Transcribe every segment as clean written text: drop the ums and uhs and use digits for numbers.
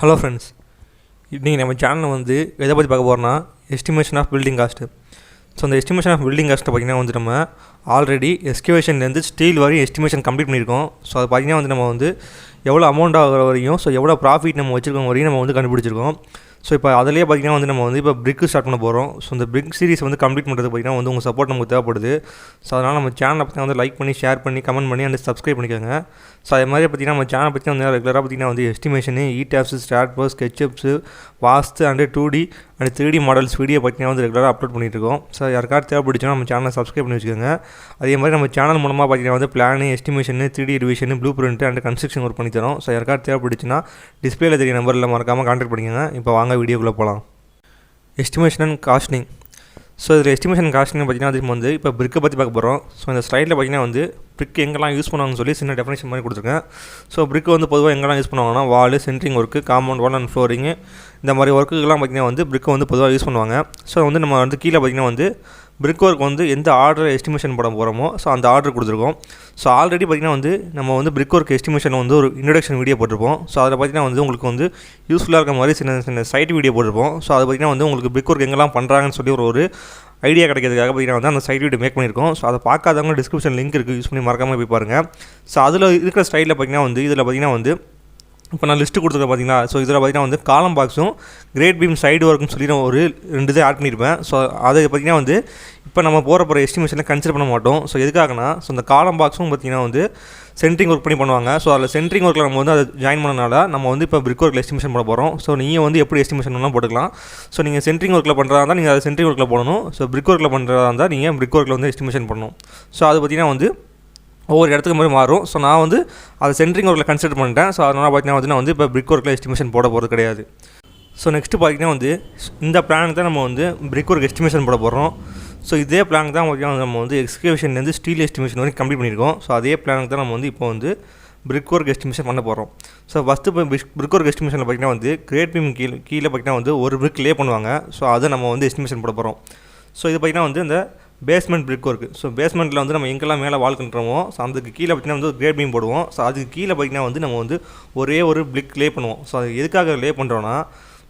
Hello friends, இன்றைக்கி நம்ம சேனலில் வந்து எதை பற்றி பார்க்க போகிறோன்னா estimation of building cost. So அந்த எஸ்டிமேஷன் ஆஃப் பில்டிங் காஸ்ட்டை பார்த்திங்கன்னா வந்து நம்ம ஆல்ரெடி எஸ்கிவேஷன்லேருந்து ஸ்டீல் வரையும் எஸ்டிமேஷன் கம்ப்ளீட் பண்ணியிருக்கோம். ஸோ அது பார்த்திங்கன்னா வந்து நம்ம வந்து எவ்வளோ அமௌண்ட் ஆகிற வரையும், ஸோ எவ்வளோ ப்ராஃபிட் நம்ம வச்சுருக்கோம் வரையும் நம்ம வந்து கண்டுபிடிச்சிருக்கோம். ஸோ இப்போ அதிலே பார்த்திங்கன்னா வந்து நம்ம வந்து இப்போ பிரிக்கு ஸ்டார்ட் பண்ண போகிறோம். ஸோ இந்த பிரிக் சீரிஸ் வந்து கம்ப்ளீட் பண்ணுறது பார்த்திங்கன்னா வந்து உங்கள் சப்போர்ட் நமக்கு தேவைப்படுது. ஸோ அதனால் நம்ம சேனலை பார்த்திங்கன்னா வந்து லைக் பண்ணி, ஷேர் பண்ணி, கமெண்ட் பண்ணி அண்ட் சப்ஸ்கிரைப் பண்ணிக்கோங்க. ஸோ அதே மாதிரி பார்த்திங்கன்னா நம்ம சேனல் பற்றி வந்து ரெகுலராக பார்த்திங்கன்னா வந்து எஸ்டிமேஷனு, இடாப்ஸு, ஸ்டாட்பர்ஸ், SketchUps, vastu and 2D and 3D models video பார்த்திங்கன்னா வந்து ரெகுலராக அப்லோட் பண்ணிட்டுருக்கோம். ஸோ யாருக்காவது தேவைப்படுச்சுன்னா நம்ம சேனலை சப்ஸ்கிரைப் பண்ணி வச்சுக்கோங்க. அதே மாதிரி நம்ம சேனல் மூலமாக பார்த்திங்கன்னா வந்து plan, estimation, 3D revision, blueprint and construction work பண்ணி தரோம். ஸோ யாருக்காவது தேவைப்படுச்சுன்னா டிஸ்பிளேல தெரிய நம்பரில் மறக்காமல் கான்டாக்ட் பண்ணிக்கோங்க. இப்போ வாங்க வீடியோக்குள்ளே போகலாம். Estimation and costing. ஸோ இதில் எஸ்டிமேஷன் காஸ்டிங் பார்த்திங்கன்னா அதுக்கு வந்து இப்போ பிரிக்கை பற்றி பார்க்க போகிறோம். ஸோ இந்த ஸ்லைடில் பார்த்திங்கன்னா வந்து பிரிக் எங்கெல்லாம் யூஸ் பண்ணுவாங்கன்னு சொல்லி சின்ன டெஃபினேஷன் மாதிரி கொடுத்துருக்கேன். ஸோ பிரிக்கு வந்து பொதுவாக எங்கெல்லாம் யூஸ் பண்ணுவாங்கன்னா wall, centring work, compound wall and flooring, இந்த மாதிரி ஒர்க்குகள்லாம் பார்த்திங்கன்னா வந்து பிரிக்கை வந்து பொதுவாக யூஸ் பண்ணுவாங்க. ஸோ வந்து நம்ம வந்து கீழே பார்த்திங்கன்னா வந்து பிரிக் ஒர்க் வந்து எந்த ஆர்டர் எஸ்டிமேஷன் போட போகிறோமோ ஸோ அந்த ஆர்டர் கொடுத்துருக்கோம். ஸோ ஆல்ரெடி பார்த்திங்கன்னா வந்து நம்ம வந்து பிரிக் ஒர்க் எஸ்டிமேஷன் வந்து ஒரு இன்ட்ரடக்ஷன் வீடியோ போட்டிருப்போம். ஸோ அதில் பார்த்திங்கன்னா வந்து உங்களுக்கு வந்து யூஸ்ஃபுல்லாக இருக்க மாதிரி சின்ன சின்ன சைட் வீடியோ போட்டிருப்போம். ஸோ அது பார்த்திங்கன்னா வந்து உங்களுக்கு பிரிக் ஒர்க் எங்கெல்லாம் பண்ணுறாங்கன்னு சொல்லி ஒரு ஐடியா கிடைக்கிறதுக்காக பார்த்திங்கன்னா வந்து அந்த சைட் வீடியோ மேக் பண்ணியிருக்கோம். ஸோ அதை பார்க்காதவங்க டிஸ்கிரிப்ஷன் லிங்க் இருக்குது, யூஸ் பண்ணி மறக்காமல் போய் பாருங்கள். ஸோ அதில் இருக்கிற ஸ்டைலில் பார்த்திங்கன்னா வந்து இதில் பார்த்திங்கன்னா வந்து இப்போ நான் லிஸ்ட்டு கொடுத்துருக்கேன் பார்த்தீங்களா. ஸோ இதில் பார்த்திங்கன்னா வந்து காலம் பாக்ஸும் கிரேட் பீம் சைடு ஒர்க்குன்னு சொல்லி நான் ஒரு 2 இதை ஆட் பண்ணியிருப்பேன். ஸோ அதை பார்த்திங்கன்னா வந்து இப்போ நம்ம போகிற எஸ்டிமேஷனில் கன்சிடர் பண்ண மாட்டோம். ஸோ எதுக்காகனா ஸோ இந்த காலம் பாக்ஸும் பார்த்திங்கன்னா வந்து சென்ட்ரிங் ஒர்க் பண்ணி பண்ணுவாங்க. ஸோ அதில் சென்ட்ரிங் ஒர்க்கில் நம்ம வந்து அதை ஜாயின் பண்ணனால நம்ம வந்து இப்போ பிரிக் ஒர்க்கில் எஸ்டிமேஷன் பண்ண போகிறோம். ஸோ நீங்கள் வந்து எப்படி எஸ்டிமேஷன் பண்ணலாம் போட்டுக்கலாம். ஸோ நீங்கள் சென்ட்ரிங் ஒர்க்கில் பண்ணுறதா இருந்தால் நீங்கள் அதை சென்ட்ரிங் ஒர்க்கில் போடணும். ஸோ பிரிக் ஒர்க்கில் பண்ணுறதா இருந்தால் நீங்கள் பிரிக் ஒர்க்கில் வந்து எஸ்டிமேஷன் பண்ணணும். ஸோ அது பார்த்திங்கன்னா வந்து ஒவ்வொரு இடத்துக்கு மாதிரி மாறும். ஸோ நான் வந்து அதை சென்ட்ரிங் ஒர்க்கில் கன்சிடர் பண்ணிட்டேன். ஸோ அதனால் பார்த்தீங்கன்னா வந்து நான் வந்து இப்போ பிரிக் ஒர்க்கில் எஸ்டிமேஷன் போட போகிறது கிடையாது. ஸோ நெக்ஸ்ட்டு பார்த்திங்கன்னா வந்து இந்த பிளானுக்கு தான் நம்ம வந்து பிரிக் ஒர்க் எஸ்டிமேஷன் போட போகிறோம். ஸோ இதே பிளானுக்கு தான் பார்த்திங்கன்னா நம்ம வந்து எக்ஸ்கவேஷன்லேருந்து ஸ்டீல் எஸ்டிமேஷன் வரைக்கும் கம்ப்ளீட் பண்ணியிருக்கோம். ஸோ அதே பிளானுக்கு தான் நம்ம வந்து இப்போ வந்து பிரிக் ஒர்க் எஸ்டிமேஷன் பண்ண போகிறோம். ஸோ ஃபஸ்ட்டு இப்போ பிரிக் ஒர்க் எஸ்டிமேஷனில் பார்த்திங்கன்னா வந்து கிரேட் பீம் கீழே பார்த்திங்கன்னா வந்து ஒரு பிரிக் லே பண்ணுவாங்க. ஸோ அதை நம்ம வந்து எஸ்டிமேஷன் போட போகிறோம். ஸோ இது பார்த்திங்கன்னா வந்து இந்த பேஸ்மெண்ட் பிரிக் ஒர்க்கு. ஸோ பேஸ்மெண்ட்டில் வந்து நம்ம எங்கெல்லாம் மேலே வால் கட்டுறோமோ ஸோ அதுக்கு கீழே பார்த்திங்கன்னா வந்து கிரேட் பீம் போடுவோம். ஸோ அதுக்கு கீழே பார்த்திங்கன்னா வந்து நம்ம வந்து ஒரே ஒரு பிரிக் லே பண்ணுவோம். ஸோ அது எதுக்காக லே பண்ணுறோன்னா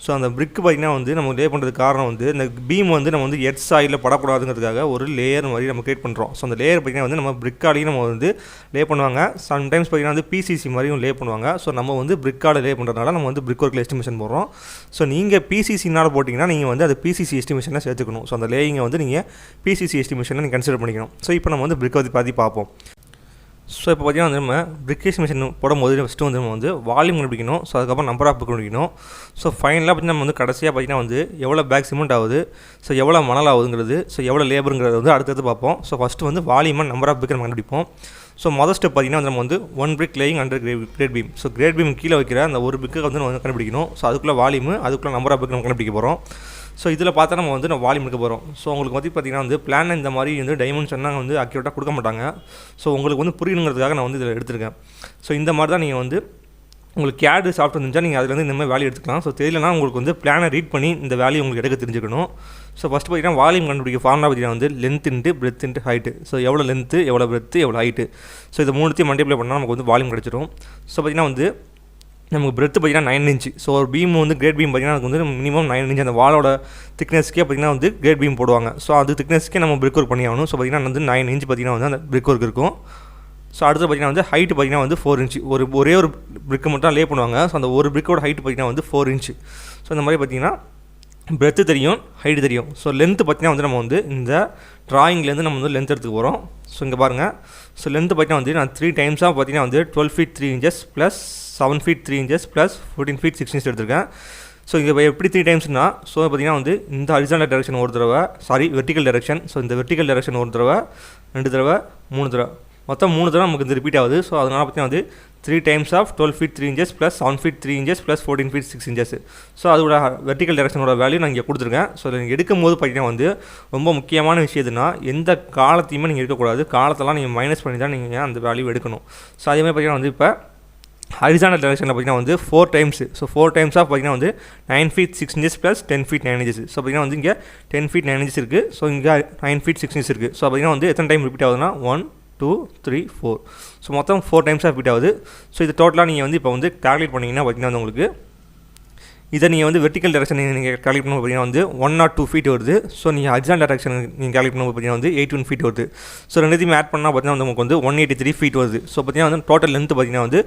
ஸோ அந்த பிரிக்கு பார்த்திங்கன்னா வந்து நம்ம லே பண்ணுறதுக்கு காரணம் வந்து இந்த பீம் வந்து நம்ம வந்து எர்த் சாயிலில் படக்கூடாதுங்கிறதுக்காக ஒரு லேயர் மாதிரி நம்ம கிரியேட் பண்ணுறோம். ஸோ அந்த லேயர் பார்த்திங்கன்னா வந்து நம்ம பிரிக்காலையும் நம்ம வந்து லே பண்ணுவாங்க. சம்டைம்ஸ் பார்த்திங்கன்னா வந்து PCC மாதிரியும் லே பண்ணுவாங்க. ஸோ நம்ம வந்து பிரிக்கால லே பண்ணுறதுனால நம்ம வந்து பிரிக் ஒர்க்கில் எஸ்டிமேஷன் போடுறோம். ஸோ நீங்கள் PCCனால் போட்டிங்கன்னா நீங்கள் வந்து அது PCC எஸ்டிமேஷனில் சேர்த்துக்கணும். ஸோ அந்த லேயிங்கை வந்து நீங்கள் PCC எஸ்டிமேஷனில் நீங்கள் கன்சிடர் பண்ணிக்கணும். ஸோ இப்போ நம்ம வந்து பிரிக் பற்றி பார்ப்போம். ஸோ இப்போ பார்த்திங்கன்னா வந்து நம்ம பிரிக் எஸ்டிமேஷன் போடும்போது ஃபஸ்ட்டு வந்து நம்ம வந்து வால்யூம் கண்டுபிடிக்கணும். ஸோ அதுக்கப்புறம் நம்பர் ஆஃப் பிரிக் கண்டுபிடிக்கணும். ஸோ ஃபைனலாக பார்த்திங்கன்னா நம்ம வந்து கடைசியாக பார்த்திங்கன்னா வந்து எவ்வளோ பேக் சிமெண்ட் ஆகுது, ஸோ எவ்வளோ மணல் ஆகுதுங்கிறது, ஸோ எவ்வளோ லேபருங்கிறது வந்து அடுத்தது பார்ப்போம். ஸோ ஃபஸ்ட்டு வந்து volume and number of brick நம்ம கண்டுபிடிப்போம். ஸோ மொதல் ஸ்டெப் பார்த்திங்கன்னா நம்ம வந்து 1 brick laying under grade beam. So grade beam கீழே வைக்கிற அந்த ஒரு பிரிக்கை வந்து நம்ம கண்டுபிடிக்கணும். ஸோ அதுக்குள்ளே வால்யூமு, அதுக்குள்ளே நம்பர் ஆஃப் பிரிக் நம்ம கண்டுபிடிக்க போகிறோம். ஸோ இதில் பார்த்தா நம்ம வந்து வால்யூம் எடுக்க போகிறோம். ஸோ உங்களுக்கு வந்து பார்த்திங்கன்னா வந்து பிளான் இந்த மாதிரி வந்து டைமென்ஷன்லாம் வந்து அக்யூரேட்டாக கொடுக்க மாட்டாங்க. ஸோ உங்களுக்கு வந்து புரியணுங்கிறதுக்காக நான் வந்து இதில் எடுத்திருக்கேன். ஸோ இந்த மாதிரி தான் நீங்கள் வந்து உங்களுக்கு கேடு சாஃப்ட்வேர் இருந்துச்சா நீங்கள் அதில் வந்து இந்த மாதிரி வேல்யூ எடுத்துக்கலாம். ஸோ தெரியலனா உங்களுக்கு வந்து பிளானை ரீட் பண்ணி இந்த வேல்யூ உங்களுக்கு எடுக்க தெரிஞ்சுக்கணும். ஸோ ஃபஸ்ட்டு பார்த்திங்கன்னா வால்யூம் கண்டுபிடிக்க ஃபார்முலா பார்த்திங்கன்னா வந்து length into breadth into height. So எவ்வளோ லென்த்து, எவ்வளோ பிரெத்து, எவ்வளோ ஹைட்டு. ஸோ இது மூணுத்தையும் மல்டிப்ளை பண்ணால் நமக்கு வந்து வால்யூம் கிடச்சிடும். ஸோ பார்த்திங்கன்னா வந்து நமக்கு பிரெத்து பார்த்திங்கன்னா 9 இன்ச்சு. ஸோ ஒரு பீம் வந்து கிரேட் பீம் பார்த்திங்கன்னா அதுக்கு வந்து மினிமம் 9 இன்ச்சு அந்த வாலோட திக்னஸ்க்கே பார்த்திங்கன்னா வந்து கிரேட் பீம் போடுவாங்க. ஸோ அது திக்னஸ்க்கே நம்ம பிரிக் ஒர்க் பண்ணி ஆகணும். ஸோ பார்த்திங்கன்னா வந்து 9 இன்ச் பார்த்திங்கன்னா வந்து அந்த பிரிக் ஒர்க் இருக்கும். ஸோ அடுத்து பார்த்திங்கன்னா வந்து ஹைட்டு பார்த்திங்கன்னா வந்து 4 இன்ச்சு. ஒரே ஒரு பிரிக்கை மட்டும் லே பண்ணுவாங்க. ஸோ அந்த ஒரு பிரிக்கோட ஹைட்டு பார்த்திங்கன்னா வந்து 4 இன்ச்சு. ஸோ இந்த மாதிரி பார்த்திங்கன்னா பிரெத்து தெரியும், ஹைட்டு தெரியும். ஸோ லென்த்து பார்த்திங்கன்னா வந்து நம்ம வந்து இந்த ட்ராயிங்லேருந்து நம்ம வந்து லென்த் எடுத்துக்க போகிறோம். ஸோ இங்கே பாருங்கள். ஸோ லென்த்து பார்த்திங்கன்னா வந்து நான் 3 டைம்ஸாக பார்த்திங்கன்னா வந்து 12 feet 3 inches plus 7 feet 3 inches plus 14 feet 6 inches எடுத்திருக்கேன். ஸோ இங்கே எப்படி 3 டைம்ஸ்னா ஸோ பார்த்திங்கன்னா வந்து இந்த ஹரிசாண்டல் டைரக்ஷன் ஒரு தடவை, வெர்டிக்கல் டைரக்ஷன். ஸோ இந்த வெர்டிக்கல் டைரக்ஷன் ஒரு தடவை, 2 தடவை, 3 தடவை, மொத்தம் 3 தடவை நமக்கு இந்த ரிப்பீட் ஆகுது. ஸோ அதனால் பார்த்திங்கன்னா வந்து 3 times of 12 feet 3 inches plus 7 feet 3 inches plus 14 feet 6 inches. So அதோட வெர்டிக்கல் டைரக்ஷனோட வேல்யூ நான் இங்கே கொடுத்துருக்கேன். ஸோ நீங்கள் எடுக்கும்போது பார்த்திங்கன்னா வந்து ரொம்ப முக்கியமான விஷயம் எதுனா எந்த காலத்தையுமே நீங்கள் எடுக்கக்கூடாது. காலத்தெல்லாம் நீங்கள் மைனஸ் பண்ணி தான் நீங்கள் அந்த வேல்யூ எடுக்கணும். ஸோ அதேமாதிரி பார்த்திங்கன்னா வந்து இப்போ ஹரிசாண்டல் டைரக்ஷனில் பார்த்திங்கன்னா வந்து 4 டைம்ஸ். ஸோ 4 டைம்ஸ் ஆஃப் பார்த்திங்கன்னா வந்து 9 feet 6 inches plus 10 feet 9 inches. So பார்த்திங்கன்னா வந்து இங்கே 10 feet 9 inches இருக்குது. ஸோ இங்கே 9 feet 6 inches இருக்குது. ஸோ பார்த்திங்கன்னா வந்து எத்தனை டைம் ரிப்பீட் ஆகுதுன்னா 1 2 3 4. ஸோ மொத்தம் 4 டைம்ஸாக ரிப்பீட் ஆகுது. ஸோ இது டோட்டலாக நீங்கள் வந்து இப்போ வந்து கால்குலேட் பண்ணிங்கன்னா பார்த்திங்கன்னா வந்து உங்களுக்கு இதை நீங்கள் வந்து வெர்டிக்கல் டேரக்ஷன் நீங்கள் கால்குலேட் பண்ணும்போது பார்த்தீங்கன்னா வந்து 102 ஃபீட் வருது. ஸோ நீங்கள் ஹரிசாண்டல் டேரக்ஷன் நீங்கள் கால்குலேட் பண்ணும்போது பார்த்தீங்கன்னா வந்து 81 ஃபீட் வருது. ஸோ ரெண்டுத்தையும் ஆட் பண்ணால் பார்த்தீங்கன்னா நமக்கு வந்து 183 ஃபீட் வருது. ஸோ பார்த்தீங்கன்னா வந்து டோட்டல் லென்த் பார்த்தீங்கன்னா வந்து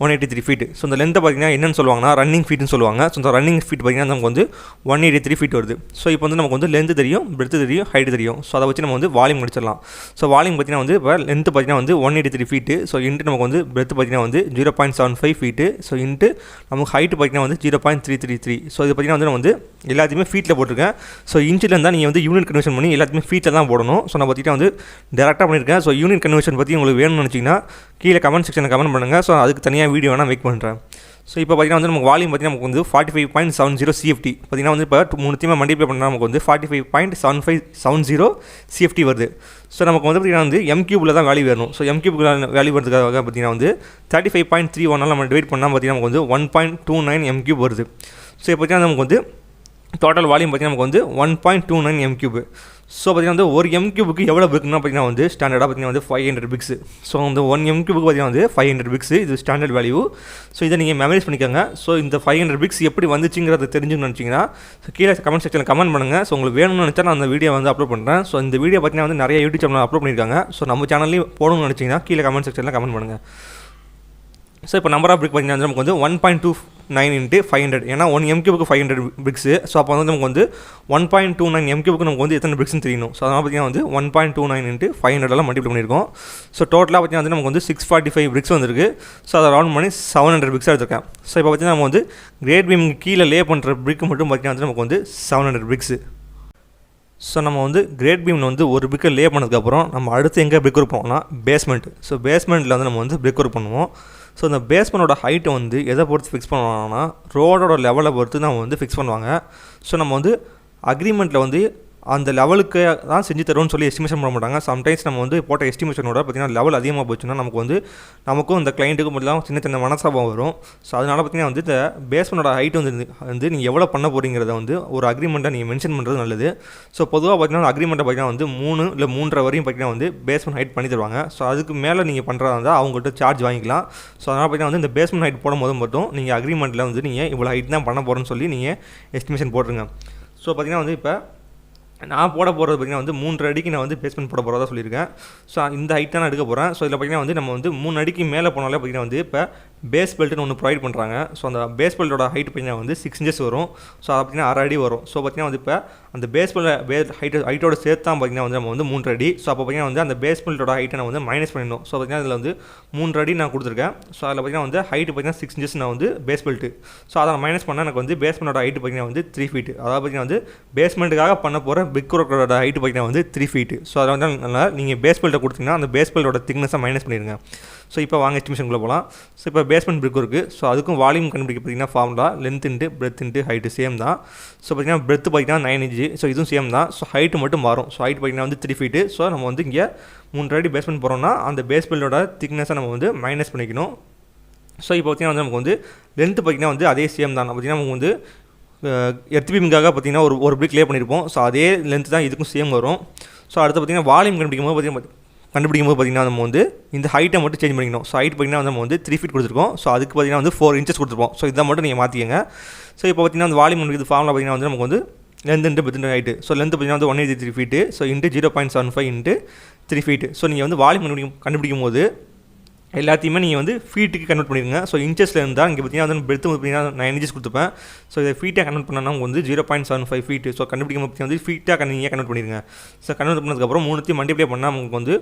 183 ஃபீட். ஸோ இந்த லென்த்தை பார்த்தீங்கன்னா என்னென்னு சொல்லுவாங்கன்னா ரன்னிங் ஃபீட்னு சொல்லுவாங்க. ஸோ இந்த ரன்னிங் ஃபீட் பார்த்தீங்கன்னா நமக்கு வந்து 183 ஃபீட் வருது. ஸோ இப்போ வந்து நமக்கு வந்து லென்த் தெரியும், பிரெத்து தெரியும், ஹைட் தெரியும். ஸோ அதை வச்சு நம்ம வந்து வால்யூம் முடிச்சிடலாம். ஸோ வால்யூம் பார்த்தீங்கன்னா வந்து இப்போ லென்த்து பார்த்தீங்கன்னா வந்து 183 ஃபீட்டு. ஸோ இன்ட்டு நமக்கு வந்து பிரெத்து பார்த்தீங்கன்னா வந்து 0.75 ஃபீட்டு. ஸோ இன்ட்டு நமக்கு ஹைட்டு பார்த்தீங்கன்னா வந்து 0.333. ஸோ இது பார்த்தீங்கன்னா வந்து நம்ம வந்து எல்லாத்தையுமே ஃபீட்டில் போட்டிருக்கேன். ஸோ இன்ச்சில் இருந்தால் நீங்கள் வந்து யூனிட் கன்வர்ஷன் பண்ணி எல்லாத்தையுமே ஃபீட்டில் தான் போடணும். ஸோ நான் பார்த்தீங்கன்னா வந்து டேரெக்டாக பண்ணியிருக்கேன். ஸோ யூனிட் கன்வர்ஷன் பற்றி உங்களுக்கு வேணும்னு நினச்சிங்கன்னா கீழே கமெண்ட் செக்ஷனில் கமெண்ட் பண்ணுங்கள். ஸோ அதுக்கு தனியாக வீடியோ வேணால் மேக் பண்ணுறேன். ஸோ இப்போ பார்த்தீங்கன்னா வந்து நமக்கு வால்யூம் பார்த்தீங்கன்னா நமக்கு வந்து 45.70 CFT. பார்த்தீங்கன்னா வந்து இப்போ மூணுத்தையுமே மல்டிப்ளை பண்ணால் நமக்கு வந்து 45.7570 CFT வருது. ஸோ நமக்கு வந்து பார்த்திங்கன்னா வந்து M³ தான் வேல்யூ வரணும். ஸோ M³ வேல்யூ வரதுக்காக பார்த்தீங்கன்னா வந்து 35.31 நம்ம டிவைட் பண்ணால் பார்த்தீங்கன்னா நமக்கு வந்து 1.29 M³ வருது. ஸோ இப்போ பார்த்தீங்கன்னா நமக்கு வந்து டோட்டல் வால்யூம் பார்த்தீங்கன்னா நமக்கு வந்து 1.29 M³. ஸோ பார்த்தீங்கன்னா வந்து ஒரு M³ எவ்வளோ பிக்னா பார்த்தீங்கன்னா வந்து ஸ்டாண்டர்டாக பார்த்தீங்கன்னா வந்து 500 பிக்ஸ். ஸோ அந்த 1 M³ பார்த்தீங்கன்னா வந்து 500 பிக்ஸ். இது ஸ்டாண்டர்ட் வேல்யூ. ஸோ இதை நீங்கள் மெமரைஸ் பண்ணிக்கோங்க. ஸோ இந்த 500 பிக்ஸ் எப்படி வந்துச்சுங்கிறத தெரிஞ்சுன்னு நினச்சிங்கன்னா கீழே கமெண்ட் செக்ஷனில் கமெண்ட் பண்ணுங்கள். ஸோ உங்களுக்கு வேணும்னு நினச்சா நான் அந்த வீடியோ வந்து அப்லோட் பண்ணுறேன். ஸோ இந்த வீடியோ பார்த்தீங்கன்னா வந்து நிறைய யூடியூப் சேனல் அப்லோட் பண்ணியிருக்காங்க. ஸோ நம்ம சேனல்லையும் போடணும்னு நினச்சிங்கன்னா கீழே கமெண்ட் செக்ஷனில் கமெண்ட் பண்ணுங்கள். ஸோ இப்போ நம்பர் ஆஃப் பிரிக் பார்த்தீங்கன்னா நமக்கு வந்து 1.29 into 500. ஏன்னா 1 M³ 500 பிரிக்ஸு. ஸோ அப்போ வந்து நமக்கு வந்து 1.29 M³ நமக்கு வந்து எத்தனை பிரிக்ஸ்னு தெரியணும். ஸோ அதனால் பார்த்தீங்கன்னா வந்து 1.29 into 500 மல்டிப்ளை பண்ணியிருக்கோம். ஸோ டோட்டலாக பார்த்தீங்கன்னா வந்து நமக்கு வந்து 645 பிரிக்ஸ் வந்திருக்கு. ஸோ அதை ரவுண்ட் பண்ணி 700 பிரிக்ஸாக எடுத்துருக்கேன். ஸோ இப்போ பார்த்தீங்கன்னா நம்ம வந்து கிரேட் பீம் கீழே லே பண்ணுற பிரிக் மட்டும் பார்த்தீங்கன்னா வந்து நமக்கு வந்து 700 பிரிக்ஸு. ஸோ நம்ம வந்து கிரேட் பீம் வந்து ஒரு பிரிக்கை லே பண்ணதுக்கப்புறம் நம்ம அடுத்து எங்கே பிரிக் ஒர்க் பண்ணுவோம்னா பேஸ்மெண்ட். ஸோ பேஸ்மெண்ட்டில் வந்து நம்ம வந்து பிரிக் ஒர்க் பண்ணுவோம். ஸோ இந்த பேஸ்மெண்ட்டோட ஹைட்டை வந்து எதை பொறுத்து ஃபிக்ஸ் பண்ணுவாங்கன்னா ரோடோட லெவலை பொறுத்து நம்ம வந்து ஃபிக்ஸ் பண்ணுவாங்க. ஸோ நம்ம வந்து அக்ரிமெண்ட்டில் வந்து அந்த லெவலுக்கு தான் செஞ்சு தருவோம்னு சொல்லி எஸ்டிமேஷன் பண்ண மாட்டாங்க. சம்டைம்ஸ் நம்ம வந்து போட்ட எஸ்டிமேஷனோட பார்த்திங்கன்னா லெவல் அதிகமாக போச்சுன்னா நமக்கும் இந்த கிளைண்ட்டுக்கும் மட்டும் சின்ன சின்ன மனசாபம் வரும். ஸோ அதனால் பார்த்திங்கன்னா வந்து இந்த பேஸ்மெண்ட்டோட ஹைட் வந்து நீங்கள் எவ்வளோ பண்ண போகிறீங்கிறத வந்து ஒரு அக்ரிமெண்ட்டை நீங்கள் மென்ஷன் பண்ணுறது நல்லது. ஸோ பொதுவாக பார்த்திங்கன்னா அக்ரிமெண்ட்டை பார்த்திங்கன்னா வந்து 3 இல்லை 3.5 வரையும் பார்த்திங்கன்னா வந்து பேஸ்மெண்ட் ஹைட் பண்ணி தருவாங்க. ஸோ அதுக்கு மேலே நீங்கள் பண்ணுறதா இருந்தால் அவங்ககிட்ட சார்ஜ் வாங்கிக்கலாம். ஸோ அதனால் பார்த்திங்கன்னா வந்து இந்த பேஸ்மெண்ட் ஹைட் போடும்போது மட்டும் நீங்கள் அக்ரிமெண்ட்டில் வந்து நீங்கள் இவ்வளோ ஹைட் தான் பண்ண போகிறேன்னு சொல்லி நீங்கள் எஸ்டிமேஷன் போட்டுருங்க. ஸோ பார்த்திங்கன்னா வந்து இப்போ நான் போட போகிறது பார்த்திங்கன்னா வந்து 3 அடிக்கு நான் வந்து பேஸ்மெண்ட் போட போகிறதா சொல்லியிருக்கேன். ஸோ இந்த ஹைட் தான் நான் எடுக்க போகிறேன். ஸோ இதில் பார்த்திங்கன்னா வந்து நம்ம வந்து 3 அடிக்கு மேலே போனாலே பார்த்திங்கன்னா வந்து இப்போ பேஸ் பெல்ட்டுன்னு ஒன்று ப்ரொவைட் பண்ணுறாங்க. ஸோ அந்த பேஸ் பெல்ட்டோட ஹைட் பார்த்திங்கன்னா வந்து 6 inches வரும். ஸோ அது பார்த்திங்கன்னா 6 அடி வரும். ஸோ பார்த்திங்கன்னா வந்து இப்போ அந்த பேஸ் பெல்ட் ஹைட்டோட சேர்த்து தான் பார்த்திங்கன்னா வந்து நம்ம வந்து 3 அடி. ஸோ அப்போ பார்த்திங்கன்னா வந்து அந்த பேஸ் பெல்ட்டோட ஹைட்டை நான் வந்து மைனஸ் பண்ணிடணும். ஸோ பார்த்திங்கன்னா இதில் வந்து 3 அடி நான் கொடுத்துருக்கேன். ஸோ அதில் பார்த்திங்கன்னா வந்து ஹைட்டு பார்த்திங்கன்னா 6 inches நான் வந்து பேஸ் பெல்ட்டு. ஸோ அதை நான் மைனஸ் பண்ணால் எனக்கு வந்து பேஸ்மெண்ட்டோட ஹைட்டு பார்த்திங்கன்னா வந்து 3 feet. அதாவது பார்த்திங்கன்னா வந்து பேஸ்மெண்ட்டுக்காக பண்ண போகிற பிக் ஒர்க்கோட ஹைட்டு பார்த்திங்கன்னா வந்து 3 feet. ஸோ அதை வந்து நீங்கள் பேஸ் பெல்ட்டை கொடுத்தீங்கன்னா அந்த பேஸ் பெல்ட்டோட திக்னஸை மைனஸ் பண்ணிடுங்க. ஸோ இப்போ வாங்க எஸ்டிமேஷனுக்குள்ளே போகலாம். ஸோ இப்போ பேஸ்மெண்ட் பிரிக் இருக்குது. ஸோ அதுக்கும் வால்யூம் கண்டுபிடிக்க பார்த்திங்கன்னா formula length into breadth into height same தான். ஸோ பார்த்திங்கன்னா பிரெத் பார்த்திங்கன்னா 9 inch. ஸோ இதுவும் சேம் தான். ஸோ ஹைட்டு மட்டும் மாறும். ஸோ ஹைட் பார்த்திங்கன்னா வந்து 3 feet. ஸோ நம்ம வந்து இங்கே 3 அடி பேஸ்மெண்ட் போகிறோம்னா அந்த பேஸ் பெல்ட்டோட திக்னஸை நம்ம வந்து மைனஸ் பண்ணிக்கணும். ஸோ இப்போ பார்த்திங்கன்னா வந்து நமக்கு வந்து லென்த்து பார்த்திங்கன்னா வந்து அதே சேம் தான். பார்த்திங்கன்னா நமக்கு வந்து எர்த் பீமுக்காக பார்த்திங்கன்னா ஒரு பிரிக் லே பண்ணியிருப்போம். ஸோ அதே லென்த் தான் இதுக்கும் சேம் வரும். ஸோ அடுத்து பார்த்திங்கன்னா வால்யூம் கண்டுபிடிக்கும் போது பார்த்திங்கன்னா நம்ம வந்து இந்த ஹைட்டை மட்டும் சேஞ்ச் பண்ணிக்கணும். ஸோ ஹைட் பார்த்திங்கன்னா நம்ம வந்து 3 feet கொடுத்துருக்கோம். ஸோ அதுக்கு பார்த்திங்கன்னா வந்து 4 inches கொடுத்துருப்போம். ஸோ இதை மட்டும் நீங்கள் மாற்றிக்கங்க. ஸோ இப்போ பார்த்திங்கன்னா வந்து வால்யூம் கண்டுபிடிக்கிறது ஃபார்முலா பார்த்திங்கன்னா வந்து நமக்கு வந்து length into breadth into height. So length பார்த்திங்கன்னா வந்து 183 feet. So into 0.75 into 3 feet. So நீங்கள் வந்து வால்யூம் கண்டுபிடிக்கும் போது எல்லாத்தையுமே நீங்கள் வந்து ஃபீட்டுக்கு கன்வெர்ட் பண்ணிடுங்க. ஸோ இன்ச்சஸில் இருந்தால் இங்கே பார்த்தீங்கன்னா வந்து பெருத்து பார்த்தீங்கன்னா 9 inches கொடுத்துப்பேன். ஸோ இதை ஃபீட்டாக கன்வெர்ட் பண்ணால் வந்து 0.75 feet. ஸோ கண்டுபிடிக்கும் போது வந்து ஃபீட்டாக நீங்கள் கன்வெர்ட் பண்ணிடுங்க. ஸோ கன்வெர்ட் பண்ணதுக்கப்புறம் 3 மல்டிப்ளை பண்ணால் நமக்கு வந்து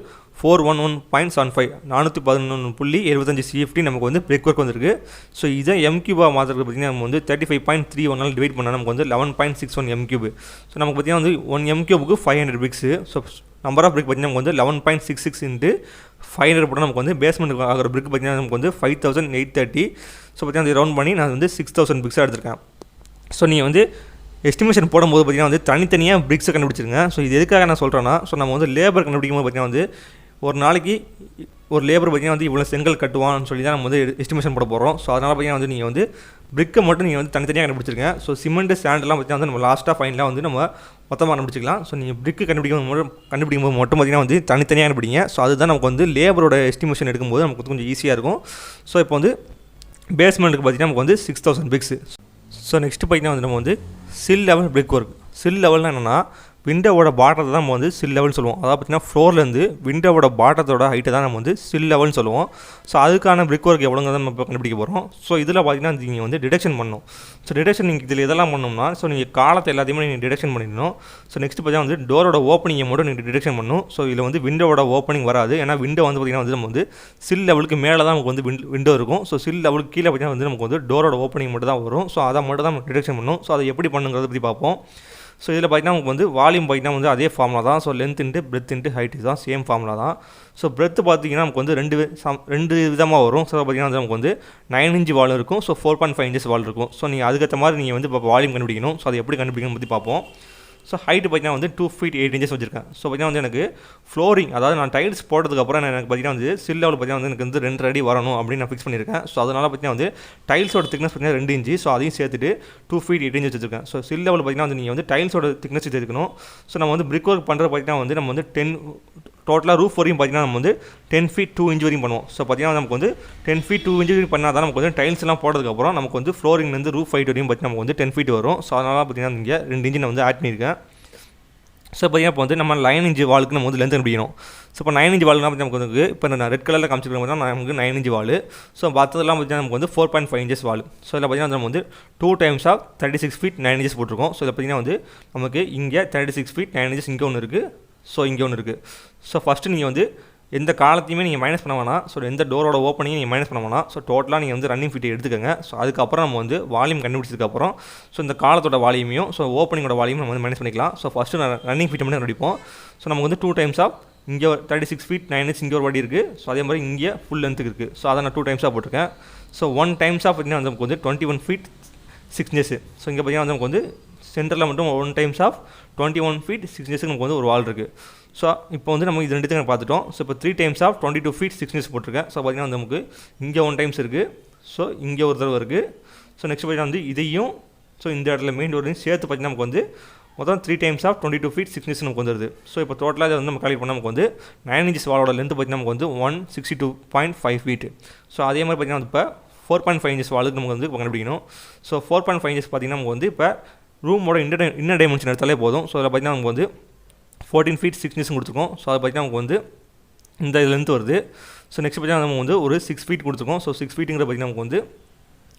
411.75 411.75 CFT நமக்கு வந்து பிரிக் ஒர்க் வந்துருக்கு. ஸோ இதை M³ மாற்றுறது பார்த்திங்கன்னா நம்ம வந்து 35.31 டிவைட் பண்ணால் நமக்கு வந்து 11.61 M³. ஸோ நமக்கு பார்த்திங்கன்னா வந்து 1 M³ 500 bricks. So number of brick பார்த்திங்கன்னா நமக்கு வந்து 11.66 into 500 போட்டால் நமக்கு வந்து பேஸ்மெண்ட் ஆகிற பிரிக் பார்த்திங்கன்னா நமக்கு வந்து 5830. ஸோ பார்த்திங்கன்னா ரவுண்ட் பண்ணி நான் வந்து 6000 பிரிக்ஸாக எடுத்திருக்கேன். ஸோ நீங்கள் வந்து எஸ்டிமேஷன் போடும்போது பார்த்திங்கன்னா வந்து தனித்தனியாக பிரிக்ஸை கண்டுபிடிச்சிருங்க. ஸோ இது எதுக்காக நான் சொல்கிறேன்னா, ஸோ நம்ம வந்து லேபர் கண்டுபிடிக்கும் போது பார்த்திங்கன்னா வந்து ஒரு நாளைக்கு ஒரு லேபர் பார்த்திங்கன்னா வந்து இவ்வளோ செங்கல் கட்டுவான்னு சொல்லி தான் நம்ம வந்து எஸ்டிமேஷன் போட போகிறோம். ஸோ அதனால் பார்த்திங்கன்னா வந்து நீங்கள் வந்து பிரிக்கை மட்டும் நீங்கள் வந்து தனித்தனியாக கண்டுபிடிச்சிருங்க. ஸோ சிமெண்ட் சாண்டெலாம் பார்த்திங்கன்னா வந்து நம்ம லாஸ்ட்டாக ஃபைனலாக வந்து நம்ம மொத்தமாக கண்டுபிடிச்சிக்கலாம். ஸோ நீங்கள் பிரிக்கு கண்டுபிடிக்கும் போது மட்டும் பார்த்திங்கன்னா வந்து தனித்தனியாக கண்டுபிடிங்க. ஸோ அதுதான் நமக்கு வந்து லேபரோட எஸ்டிமேஷன் எடுக்கும்போது நமக்கு கொஞ்சம் ஈஸியாக இருக்கும். ஸோ இப்போ வந்து பேஸ்மெண்ட்டுக்கு பார்த்திங்கன்னா நமக்கு வந்து 6000 பிரிக்ஸு. ஸோ நெக்ஸ்ட்டு பார்த்தீங்கன்னா வந்து நம்ம வந்து சில் லெவல் பிரிக் ஒர்க். சில் லெவல்னால் என்னென்னா விண்டோவோட பாட்டத்தை தான் நம்ம வந்து சில் லெவல்னு சொல்லுவோம். அதாவது பார்த்திங்கன்னா ஃப்ளோர்லேருந்து விண்டோவோட பாட்டத்தோட ஹைட்டை தான் நம்ம வந்து சில் லெவல்னு சொல்லுவோம். ஸோ அதுக்கான பிரிக் ஒர்க் எவ்வளோங்கிறத நம்ம இப்போ கண்டுபிடிக்க போகிறோம். ஸோ இதில் பார்த்திங்கன்னா நீங்கள் வந்து டிடெக்ஷன் பண்ணணும். ஸோ டிடெக்ஷன் நீங்கள் இதில் எதெல்லாம் பண்ணணும்னா ஸோ நீங்கள் காலத்தை எல்லாத்தையுமே நீங்கள் டிடெக்ஷன் பண்ணிடணும். ஸோ நெக்ஸ்ட் பார்த்தீங்கன்னா வந்து டோரோட ஓப்பனிங்கை மட்டும் நீங்கள் டிடெக்ஷன் பண்ணணும். ஸோ இதில் வந்து விண்டோவோட ஓப்பனிங் வராது. ஏன்னா விண்டோ வந்து பார்த்திங்கன்னா வந்து நம்ம வந்து சில் லெவலுக்கு மேலே தான் நமக்கு வந்து விண்டோ இருக்கும். ஸோ சில் லெவலுக்கு கீழே பார்த்திங்கன்னா வந்து நமக்கு வந்து டோரோட ஓப்பனிங் மட்டும் தான் வரும். ஸோ அதை மட்டும் தான் நம்ம டிடெக்ஷன் பண்ணணும். ஸோ அதை எப்படி பண்ணுங்கிறத பற்றி பார்ப்போம். ஸோ இதில் பார்த்திங்கன்னா நமக்கு வந்து வால்யூம் பார்த்திங்கன்னா வந்து அதே ஃபார்முலா தான். So length into breadth into height தான் சேம் ஃபார்முலா தான். ஸோ பிரெத் பார்த்திங்கன்னா நமக்கு வந்து ரெண்டு விதமாக வரும். ஸோ பார்த்திங்கன்னா வந்து நமக்கு வந்து 9 inch வால் இருக்கும். ஸோ 4.5 inches வால் இருக்கும். ஸோ நீங்கள் அதுக்கேற்ற மாதிரி நீங்கள் வந்து இப்போ வால்யூம் கண்டுபிடிக்கணும். ஸோ அதை எப்படி கண்டுபிடிக்கணும் பற்றி பார்ப்போம். ஸோ ஹைட்டு பார்த்திங்கன்னா வந்து 2 feet 8 inches வச்சுருக்கேன். ஸோ பார்த்திங்கன்னா வந்து எனக்கு ஃப்ளோரிங் அதாவது நான் டைல்ஸ் போட்டதுக்கப்புறம் எனக்கு பார்த்திங்கன்னா வந்து சில் லெவல் பார்த்திங்கன்னா வந்து எனக்கு வந்து 2 அடி வரணும் அப்படின்னு நான் ஃபிக்ஸ் பண்ணியிருக்கேன். ஸோ அதனால் பார்த்திங்கன்னா வந்து டைல்ஸோட திக்னஸ் பார்த்திங்கன்னா 2 inch. ஸோ அதையும் சேர்த்துட்டு 2 feet 8 inches வச்சுருக்கேன். ஸோ சில் லெவல் பார்த்திங்கன்னா வந்து நீங்கள் வந்து டைல்ஸோட திக்னஸ் சேர்த்துக்கணும். ஸோ நம்ம வந்து பிரிக் ஒர்க் பண்ணுறது பார்த்திங்கன்னா வந்து நம்ம வந்து டோட்டலாக ரூஃப் வரையும் பார்த்திங்கன்னா நம்ம வந்து 10 feet 2 inch வரையும் பண்ணுவோம். ஸோ பார்த்திங்கன்னா நமக்கு வந்து 10 feet 2 inch வரையும் பண்ணால் தான் நமக்கு வந்து டைல்ஸ் எல்லாம் போட்டதுக்கப்புறம் நமக்கு வந்து ஃப்ளோரிங்லேருந்து ரூஃப் ஹைட் வரையும் பார்த்திங்கன்னா நமக்கு வந்து 10 feet வரும். ஸோ அதனால் பார்த்திங்கன்னா இங்கே 2 inch நான் வந்து ஆட் பண்ணியிருக்கேன். ஸோ பார்த்திங்கன்னா இப்போ வந்து நம்ம 9 inch வாலுக்கு நம்ம வந்து லென்த் கண்டுபிடிக்கணும். ஸோ இப்போ 9 inch வால்னா பார்த்திங்கன்னா நமக்கு வந்து இப்போ நான் ரெட் கலரில் காமிச்சிருக்கோம் பார்த்தா நமக்கு 9 inch வால். ஸோ மற்றதெல்லாம் பார்த்திங்கன்னா நமக்கு வந்து 4.5 inches வால். ஸோ இதில் பார்த்திங்கன்னா நம்ம வந்து 2 times 36 feet 9 inches போட்டிருக்கோம். ஸோ இதில் பார்த்திங்கன்னா வந்து நமக்கு இங்கே 36 feet 9 inches இங்கே ஒன்று இருக்குது. ஸோ இங்கே ஒன்று இருக்குது. ஸோ ஃபஸ்ட்டு நீங்கள் வந்து எந்த காலத்தையுமே நீங்கள் மைனஸ் பண்ண வேணாம். ஸோ எந்த டோரோட ஓப்பனிங்கும் நீங்கள் மைனஸ் பண்ண வேணாம். ஸோ டோட்டலாக நீங்கள் வந்து ரன்னிங் ஃபீட்டை எடுத்துக்கோங்க. ஸோ அதுக்கப்புறம் நம்ம வந்து வால்யூம் கண்டுபிடிச்சதுக்கப்புறம் ஸோ இந்த காலத்தோட வால்யூமையும் ஸோ ஓப்பனிங்கோட வால்யூம் நம்ம வந்து மைனஸ் பண்ணிக்கலாம். ஸோ ஃபஸ்ட்டு நான் ரன்னிங் ஃபீட்டை மட்டும் நடிப்போம். ஸோ நமக்கு வந்து 2 times இங்கே 36 feet 9 inches இங்கே ஒரு வாடி இருக்குது. ஸோ அதே மாதிரி இங்கே ஃபுல் லென்த்துக்கு இருக்குது. ஸோ அதை நான் 2 times போட்டிருக்கேன். ஸோ 1 times பார்த்திங்கன்னா வந்து நமக்கு வந்து 21 feet 6 inches. ஸோ இங்கே பார்த்திங்கன்னா வந்து நமக்கு வந்து சென்டரில் மட்டும் 1 times 21 feet 6 inches நமக்கு வந்து ஒரு வால் இருக்குது. ஸோ இப்போ வந்து நம்ம இது ரெண்டுத்தையும் பார்த்துட்டோம். ஸோ இப்போ 3 times 22 feet 6 inches போட்டிருக்கேன். ஸோ பார்த்திங்கன்னா வந்து நமக்கு இங்கே 1 times இருக்குது. ஸோ இங்கே ஒரு தடவை இருக்குது. ஸோ நெக்ஸ்ட் பார்த்திங்கன்னா வந்து இதையும் ஸோ இந்த இடத்துல மெயின் டோரையும் சேர்த்து பார்த்திங்கன்னா நமக்கு வந்து மொத்தம் 3 times 22 feet 6 inches நமக்கு வந்துடுது. ஸோ இப்போ டோட்டலாக இதை வந்து நம்ம கால்குலேட் பண்ணால் நமக்கு வந்து 9 inches வாலோட லென்த் பார்த்திங்கன்னா நமக்கு வந்து 162.5 feet. ஸோ அதே மாதிரி பார்த்திங்கன்னா இப்போ 4.5 inches வாலுக்கு நமக்கு வந்து கண்டுபிடிக்கணும். ஸோ 4.5 inches பார்த்திங்கன்னா நமக்கு வந்து இப்போ ரூமோட இன்னர் டைமென்ஷன் எடுத்தாலே போதும். ஸோ அதில் பார்த்திங்கன்னா நமக்கு வந்து 14 feet 6 inches கொடுத்துருக்கோம். ஸோ அதை பார்த்திங்கன்னா நமக்கு வந்து இந்த லென்த் வருது. ஸோ நெக்ஸ்ட் பார்த்திங்கன்னா நம்ம வந்து ஒரு 6 feet கொடுத்துருக்கோம். ஸோ 6 feetங்கிற பார்த்திங்கன்னா நமக்கு வந்து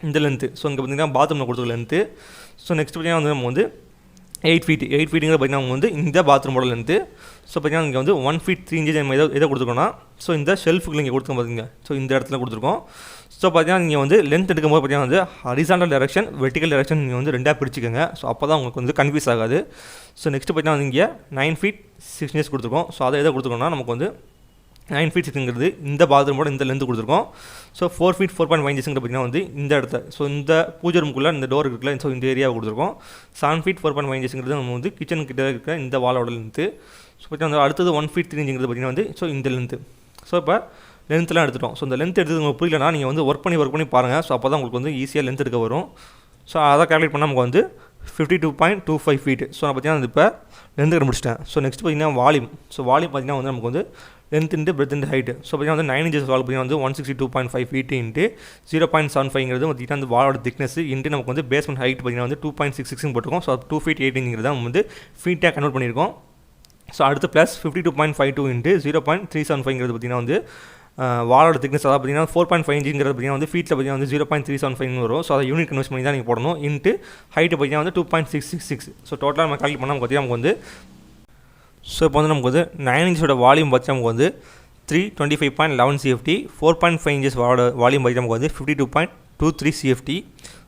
இந்த லென்த்து. ஸோ இங்கே பார்த்திங்கன்னா பாத்ரூமில் கொடுத்துருக்க லென்த்து. ஸோ நெக்ஸ்ட் பார்த்திங்கன்னா வந்து நம்ம வந்து 8 feetங்கிற பார்த்திங்கன்னா நம்ம வந்து இந்த பாத்ரூமோட லென்த்து. ஸோ பார்த்திங்கன்னா இங்கே வந்து 1 feet 3 inches நம்ம எதை கொடுத்துருக்கோன்னா ஸோ இந்த ஷெல்ஃபுக்கு இங்கே கொடுத்துருக்கோம் பார்த்திங்க. ஸோ இந்த இடத்துல கொடுத்துருக்கோம். ஸோ பார்த்திங்கன்னா நீங்கள் வந்து லென்த் எடுக்கும்போது பார்த்திங்கன்னா வந்து ஹரிசாண்டல் டைரக்ஷன் வெர்டிக்கல் டைரக்ஷன் நீங்கள் வந்து 2ஆக பிரிச்சுக்கோங்க. ஸோ அப்போ தான் உங்களுக்கு வந்து கன்ஃபியூஸ் ஆகாது. ஸோ நெக்ஸ்ட்டு பார்த்திங்கன்னா வந்து இங்கே 9 feet 6 inches கொடுத்துருக்கோம். ஸோ அதை எதை கொடுத்துருக்கோம்னா நமக்கு வந்து 9 feet 6ங்கிறது இந்த பாத்ரூமோட இந்த லென்த்து கொடுத்துருக்கோம். ஸோ 4 feet 4.5 inches பார்த்திங்கன்னா வந்து இந்த இடத்த ஸோ இந்த பூஜை ரூமுக்குள்ளே இந்த டோர் இருக்குல்ல. ஸோ இந்த ஏரியாவை கொடுத்துருக்கோம். 7 feet 4.5 inches நம்ம வந்து கிச்சன் கிட்ட இருக்கிற இந்த வாலோட லென்த்து. ஸோ பார்த்திங்கன்னா வந்து அடுத்தது 1 feet 3 inches பார்த்திங்கன்னா வந்து ஸோ இந்த லென்த்து. ஸோ இப்போ லென்த்லாம் எடுத்துட்டோம். ஸோ இந்த லென்த் எடுத்து உங்களுக்கு புரியலனா நீங்கள் வந்து ஒர்க் பண்ணி பாருங்கள். ஸோ அப்போ தான் உங்களுக்கு வந்து ஈஸியாக லென்த் எடுக்க வரும். ஸோ அதை கால்குலேட் பண்ணால் நமக்கு வந்து 52.25 feet. ஸோ நான் பார்த்திங்கன்னா இப்போ லென்த் கண்டுபிடிச்சிட்டேன். ஸோ நெக்ஸ்ட் பார்த்திங்கன்னா வால்யூம். ஸோ வால்யூம் பார்த்திங்கன்னா வந்து நமக்கு வந்து length into breadth into height. So பார்த்திங்கன்னா வந்து 9 inches வால் பார்த்திங்கன்னா வந்து 162.5 feet இன்ட்டு 0.75ங்கிறது பார்த்திங்கன்னா வந்து வாலோட திக்னஸ் இன்ட்டு நமக்கு வந்து பேஸ்மெண்ட் ஹைட் பார்த்திங்கன்னா வந்து 2.66 போட்டிருக்கோம். ஸோ 2 feet 8 inches நம்ம வந்து ஃபீட்டாக கன்வெர்ட் பண்ணியிருக்கோம். ஸோ அடுத்து ப்ளஸ் 52.52 இன்ட்டு 0.375ங்கிறது பார்த்திங்கன்னா வந்து வாலோட திக்னஸ் அதாவது பார்த்திங்கன்னா 4.5 inchங்கிறது பார்த்திங்கன்னா வந்து ஃபீட்டில் பார்த்திங்கன்னா வந்து 0.375 வரும். ஸோ அதை யூனிட் கன்வெர்ட் பண்ணி தான் நீங்கள் போடணும். இன்ட்டு ஹைட்டு பார்த்திங்கன்னா வந்து 2.666. ஸோ டோட்டலாக நம்ம கால்குலேட் பண்ணால் பார்த்திங்கன்னா நமக்கு வந்து ஸோ இப்போ வந்து நமக்கு வந்து 9 inchோட வால்யூம் பார்த்து நமக்கு வந்து 325.11 CFT. 4.5 inches வால்யூம் பார்த்து நமக்கு வந்து 52.23 CFT.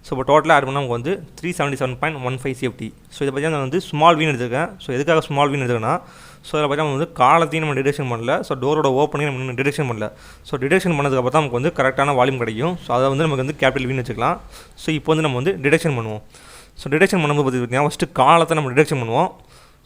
ஸோ இப்போ டோட்டலாக ஆட் பண்ணால் நமக்கு வந்து 377.15 CFT. ஸோ இதை பற்றி நான் வந்து ஸ்மால் வீன் எடுத்துருக்கேன். ஸோ எதுக்காக ஸ்மால் வீன் எடுத்துக்கேன்னா ஸோ அதில் பார்த்தா நம்ம வந்து காலத்தையும் நம்ம டிடெக்ஷன் பண்ணல. ஸோ டோரோட ஓப்பனிங் நம்ம டிடெக்ஷன் பண்ணல. ஸோ டிடெக்ஷன் பண்ணதுக்கப்புறம் தான் நமக்கு வந்து கரெக்டான வால்யூம் கிடைக்கும். ஸோ அதை வந்து நமக்கு வந்து கேபிட்டல் வீன் வச்சுக்கலாம். ஸோ இப்போ வந்து நம்ம வந்து டிடெக்ஷன் பண்ணுவோம். ஸோ டிடெக்ஷன் பண்ணும்போது பார்த்திங்கன்னா ஃபஸ்ட்டு காலத்தை நம்ம டிடெக்ஷன் பண்ணுவோம்.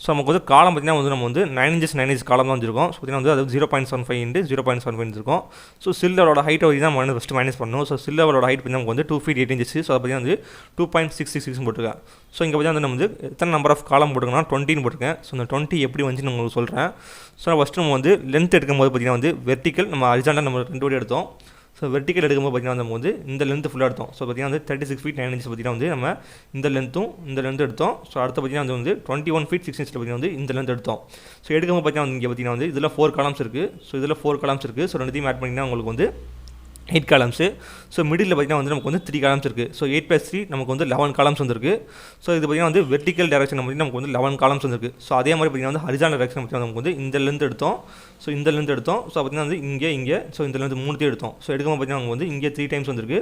ஸோ நமக்கு வந்து காலம் பார்த்திங்கன்னா வந்து நம்ம வந்து 9 inches காலம் தான் வச்சுருக்கோம். ஸோ பார்த்திங்கன்னா வந்து அது 0.75 இன்ட்டு 0.75 இருக்கும். ஸோ சில்லரோட ஹைட்டை வச்சு தான் நம்ம ஃபஸ்ட்டு மைனஸ் பண்ணணும். ஸோ சில்லரோட ஹைட் பார்த்திங்கன்னா நமக்கு வந்து 2 feet 8 inches. ஸோ அதை பார்த்திங்கன்னா வந்து 2.666 போட்டிருக்கேன். ஸோ இங்கே பார்த்திங்கன்னா வந்து நம்ம வந்து எத்தனை நம்பர் ஆஃப் காலம் போட்டுருக்கோம்னா 20 போட்டிருக்கேன். ஸோ இந்த 20 எப்படி வந்துச்சு நான் உங்களுக்கு சொல்கிறேன். ஸோ ஃபஸ்ட்டு நம்ம வந்து லென்த் எடுக்கும்போது பார்த்திங்கன்னா வந்து வெர்டிக்கல் நம்ம ஹரிசாண்டல் நம்ம 2 வடி எடுத்தோம். ஸோ வெர்டிக்கல் எடுக்கும்போது பார்த்திங்கன்னா நம்ம வந்து இந்த லென்த்து ஃபுல்லாக எடுத்தோம். ஸோ பார்த்திங்கன்னா வந்து 36 feet 9 inches பார்த்திங்கன்னா வந்து நம்ம இந்த லென்த்து எடுத்தோம். ஸோ அடுத்து பார்த்திங்கன்னா வந்து 21 feet 6 inches பார்த்திங்கன்னா வந்து இந்த லென்த் எடுத்தோம். ஸோ எடுக்கும்போது பார்த்திங்கன்னா இங்கே பார்த்திங்கன்னா வந்து இதில் 4 columns இருக்குது. ஸோ இதில் 4 columns இருக்குது. ஸோ ரெண்டுத்தையும் ஆட் பண்ணிங்கன்னா உங்களுக்கு வந்து 8 columns. ஸோ மிடில் பார்த்திங்கன்னா வந்து நமக்கு வந்து 3 columns இருக்குது. ஸோ 8+3 நமக்கு வந்து 11 columns வந்துருக்கு. ஸோ இது பார்த்திங்கன்னா வந்து வெர்டிக்கல் டைரக்ஷன் பார்த்திங்கன்னா நமக்கு வந்து 11 columns வந்துருக்கு. ஸோ அதே மாதிரி பார்த்திங்கன்னா வந்து ஹரிசாண்டல் டைரக்ஷன் பார்த்திங்கன்னா நமக்கு வந்து இந்த லென்த் எடுத்தோம். ஸோ இந்த லென்த் எடுத்தோம். ஸோ பார்த்திங்கன்னா வந்து இங்கே ஸோ இந்த லென்த் 3 எடுத்தோம். ஸோ எடுக்கும்போது பார்த்திங்கன்னா நமக்கு வந்து இங்கே 3 times வந்துருக்கு.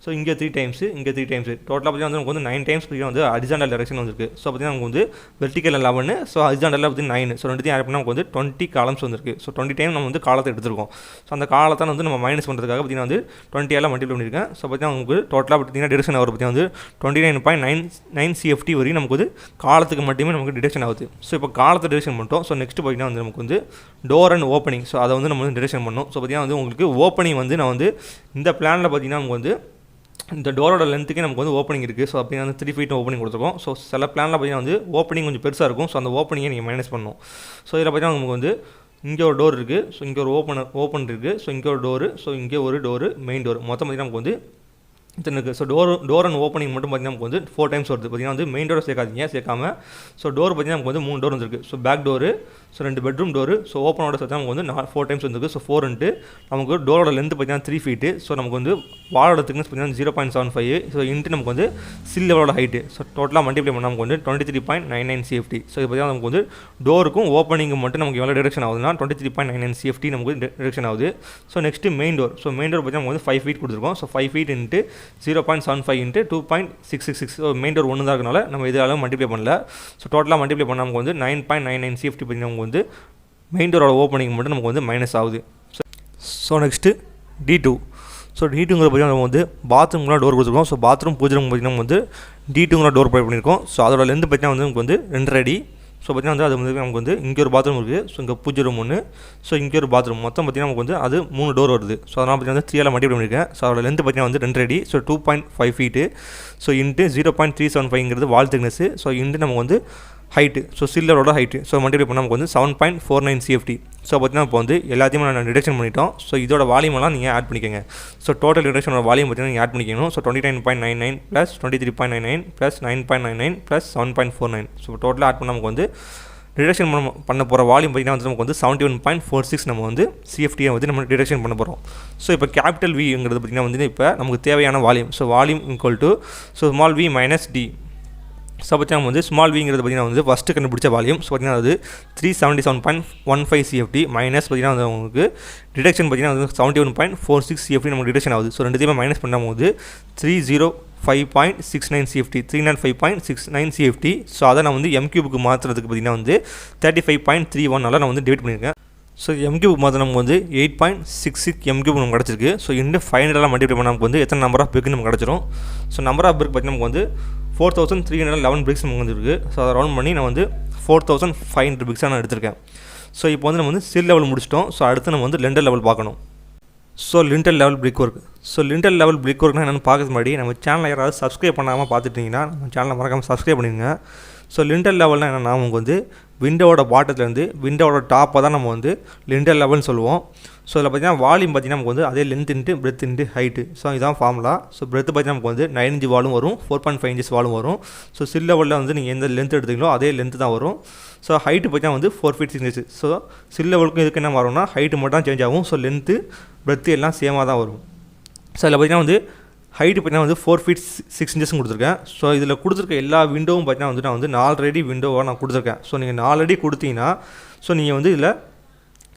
ஸோ இங்கே 3 times இங்கே 3 times டோட்டலாக பார்த்திங்கன்னா வந்து நமக்கு வந்து 9 times பார்த்திங்கன்னா வந்து ஹரிசாண்டல் டைரக்ஷன் வந்துருக்கு. ஸோ பார்த்திங்கன்னா நமக்கு வந்து வெர்டிக்கல் 11 ஸோ ஹரிசாண்டலில் வந்து 9. ஸோ ரெண்டுத்தையும் ஆட் பண்ணால் நமக்கு வந்து 20 columns வந்துருக்கு. ஸோ 20 time நம்ம வந்து காலத்தை எடுத்துருக்கோம். ஸோ அந்த காலத்தை வந்து நம்ம மைனஸ் பண்ணுறதுக்காக பார்த்திங்கன்னா வந்து 20 மல்டிப்ளை பண்ணியிருக்கேன். ஸோ பார்த்தீங்கன்னா உங்களுக்கு டோட்டலாக பார்த்தீங்கன்னா டிடக்ஷன் ஆகுது பார்த்தீங்கன்னா வந்து 29.99 CFT வரையும் நமக்கு வந்து காலத்துக்கு மட்டுமே நமக்கு டிடக்ஷன் ஆகுது. ஸோ இப்போ காலத்தை டிடக்ஷன் பண்ணிட்டோம். ஸோ நெக்ஸ்ட் பார்த்தீங்கன்னா வந்து நமக்கு வந்து டோர் அண்ட் ஓப்பனிங். ஸோ அதை வந்து நம்ம வந்து டிடக்ஷன் பண்ணோம். ஸோ பார்த்தீங்கன்னா வந்து உங்களுக்கு ஓப்பனிங் வந்து நான் வந்து இந்த பிளானில் பார்த்தீங்கன்னா நமக்கு வந்து இந்த டோரோட லென்த்துக்கே நமக்கு வந்து ஓப்பனிங் இருக்குது. ஸோ அப்படின்னா வந்து 3 feet ஓப்பனிங் கொடுத்துருக்கோம். ஸோ சில பிளானில் பார்த்தீங்கன்னா வந்து ஓப்பனிங் கொஞ்சம் பெருசாக இருக்கும். ஸோ அந்த ஓப்பனிங்கை நீங்கள் மைனஸ் பண்ணணும். ஸோ இதில் பார்த்தீங்கன்னா நமக்கு வந்து இங்கே ஒரு டோர் இருக்குது. ஸோ இங்கே ஒரு ஓப்பன் இருக்குது. ஸோ இங்கே ஒரு டோரு. ஸோ இங்கே ஒரு டோரு மெயின் டோர் மொத்தம் பார்த்திங்கன்னா நமக்கு வந்து இத்தனை இருக்குது. ஸோ டோர் அண்ட் ஓப்பனிங் மட்டும் பார்த்திங்கன்னா நமக்கு வந்து 4 times வருது. பார்த்திங்கன்னா வந்து மெயின் டோரை சேர்க்காம ஸோ டோர் பார்த்திங்கன்னா நமக்கு வந்து 3 டோர் வந்துருக்கு. So back door, so 2 bedroom door, so ஓப்பனோட சேர்த்து நமக்கு வந்து 4 times வந்துருக்கு. ஸோ 4 இன்ட்டு நமக்கு டோரோட லென்த்து பார்த்திங்கன்னா 3 feet. ஸோ நமக்கு வந்து வாலோட திக்னஸ் பார்த்திங்கன்னா 0.75. ஸோ இன்ட்டு நமக்கு வந்து சில் லெவலோட ஹைட்டு. ஸோ டோட்டலாக மல்டிப்ளை பண்ணால் நமக்கு வந்து 23.99 CFT. ஸோ இது பார்த்திங்கன்னா நமக்கு வந்து டோருக்கும் ஓப்பனிங்கும் மட்டும் நமக்கு எவ்வளோ டிடக்ஷன் ஆகுதுன்னா 23.99 CFT நமக்கு டிடக்ஷன் ஆகுது. So next main door. So main door பார்த்திங்கன்னா நமக்கு வந்து 5 feet கொடுத்துருக்கோம். So 5 feet into 0.75 into 2.666. So main door ஒன்று தான் இருக்கனால நம்ம இதெல்லாம் மல்டிப்ளை பண்ணல. ஸோ டோட்டலாக மல்டிப்ளை பண்ணால் நமக்கு வந்து 9.99 CFT பார்த்திங்கன்னா நமக்கு வந்து மெயின் டோரோட ஓப்பனிங் மட்டும் நமக்கு வந்து மைனஸ் ஆகுது. So next D2. ஸோ D2ங்கிற பார்த்திங்கன்னா நம்ம வந்து பாத்ரூம்லாம் டோர் கொடுத்துருக்கோம். ஸோ பாத்ரூம் பூஜை ரூம் பார்த்திங்கன்னா நம்ம வந்து D2ங்கிற டோர் ப்ரொவைட் பண்ணியிருக்கோம். ஸோ அதோட லென்த் பார்த்திங்கன்னா வந்து நமக்கு வந்து 2 அடி. ஸோ பார்த்திங்கன்னா வந்து அது வந்து நமக்கு வந்து இங்கே ஒரு பாத்ரூம் இருக்குது. ஸோ இங்கே பூஜை ரூம் ஒன்று. ஸோ இங்கே ஒரு பாத்ரூம் மொத்தம் பார்த்திங்கன்னா நமக்கு வந்து அது 3 டோர் வருது. ஸோ அதனால் பார்த்திங்கன்னா வந்து 3 மல்டிப்ளை பண்ணியிருக்கேன். ஸோ அதோட லென்த் பார்த்திங்கன்னா வந்து 2 அடி. So 2.5 feet. ஸோ இன்ட்டு 0.375ங்கிறது வால் திக்னஸ். ஸோ இன்ட்டு நமக்கு வந்து ஹைட்டு. ஸோ சில்லரோட ஹைட்டு. ஸோ மல்டிப்ளை பண்ணால் நமக்கு வந்து 7.49 CFT. ஸோ பார்த்தீங்கன்னா இப்போ வந்து எல்லாத்தையுமே நான் டிடக்ஷன் பண்ணிட்டோம். ஸோ இதோட வால்யூமெல்லாம் நீங்கள் ஆட் பண்ணிக்கோங்க. ஸோ டோட்டல் டிடக்ஷனோட வால்யூம் பார்த்தீங்கன்னா நீங்கள் ஆட் பண்ணிக்கணும். ஸோ 29.99 + 23.99 + 9.99 + 7.49. ஸோ டோட்டலாக ஆட் பண்ணால் நமக்கு வந்து டிடக்ஷன் பண்ண போகிற வால்யூம் பார்த்திங்கன்னா வந்து நமக்கு வந்து 71.46 நம்ம வந்து CFT வந்து நம்ம டிடக்ஷன் பண்ண போகிறோம். ஸோ இப்போ கேபிட்டல் Vங்கிறது பார்த்திங்கன்னா வந்து இப்போ நமக்கு தேவையான volume. So volume equal to so small v minus D. So பார்த்திங்கன்னா நம்ம வந்து ஸ்மால் விங்கிறது பார்த்திங்கன்னா வந்து ஃபஸ்ட்டு கண்டுபிடிச்ச வால்யூம். ஸோ பார்த்திங்கன்னா அது 377.15 CFT மைனஸ் பார்த்திங்கன்னா வந்து உங்களுக்கு டிடக்ஷன் பார்த்திங்கன்னா வந்து 71.46 CFT நமக்கு டிடக்ஷன் ஆகுது. ஸோ ரெண்டுத்தையுமே மைனஸ் பண்ணும்போது 305.69 CFT 305.69 CFT. ஸோ அதை நான் வந்து M3க்கு மாற்றுறதுக்கு பார்த்திங்கன்னா வந்து 35.31 நான் வந்து டிவைட் பண்ணியிருக்கேன். ஸோ M3 மாற்ற நமக்கு வந்து 8.66 M3 நமக்கு கிடச்சிருக்கு. ஸோ இந்த 500 மல்டிப்ளை பண்ண நமக்கு வந்து எத்தனை நம்பர் ஆஃப் பிரிக் நமக்கு கிடச்சிரும். ஸோ நம்பர் ஆஃப் பிரிக் பார்த்திங்கன்னா நமக்கு வந்து 4311 பிரிக்ஸ் நமக்கு வந்துருக்கு. ஸோ அதை ரவுண்ட் பண்ணி நான் வந்து 4500 பிரிக்ஸாக நான் எடுத்திருக்கேன். ஸோ இப்போ வந்து நம்ம வந்து சில் லெவல் முடிச்சிட்டோம். ஸோ அடுத்து நம்ம வந்து லிண்டல் லெவல் பார்க்கணும். So lintel level brick work. So lintel level brick ஒர்க்னா என்னென்னு பார்க்கறது முன்னாடி நம்ம சேனலை யாராவது சப்ஸ்கிரைப் பண்ணாமல் பார்த்துட்டிங்கன்னா நம்ம சேனலை மறக்காமல் சப்ஸ்கிரைப் பண்ணிடுங்க. ஸோ லிண்டல் லெவல்னால் என்னென்னா நமக்கு வந்து விண்டோவோட பாட்டத்துலேருந்து விண்டோவோட டாப்பை தான் நம்ம வந்து லிண்டல் லெவல்னு சொல்லுவோம். ஸோ இதில் பார்த்திங்கன்னா வால்யூம் பார்த்திங்கன்னா நமக்கு வந்து அதே length into breadth into height. So இதுதான் ஃபார்முலா. ஸோ பிரெத் பார்த்திங்கன்னா நமக்கு வந்து 9 inch வாலும் வரும், 4.5 inches வாலும் வரும். ஸோ சில் லெவலில் வந்து நீங்கள் எந்த லென்த் எடுத்தீங்களோ அதே லென்த்து தான் வரும். ஸோ ஹைட்டு பார்த்திங்கன்னா வந்து 4 feet 6 inches. ஸோ சில் லெவலுக்கும் இதுக்கு என்ன மாறும்னா ஹைட்டு மட்டும் தான் சேஞ்ச் ஆகும். ஸோ லென்த்து பிரெத்து எல்லாம் சேமாக தான் வரும். ஸோ இதில் பார்த்திங்கன்னா வந்து ஹைட்டு பார்த்திங்கன்னா வந்து 4 feet 6 inches கொடுத்துருக்கேன். ஸோ இதில் கொடுத்துருக்க எல்லா விண்டோவும் பார்த்திங்கன்னா வந்து நான் வந்து 4 அடி விண்டோவாக நான் கொடுத்துருக்கேன். ஸோ நீங்கள் 4 அடி கொடுத்தீங்கன்னா ஸோ நீங்கள் வந்து இதில்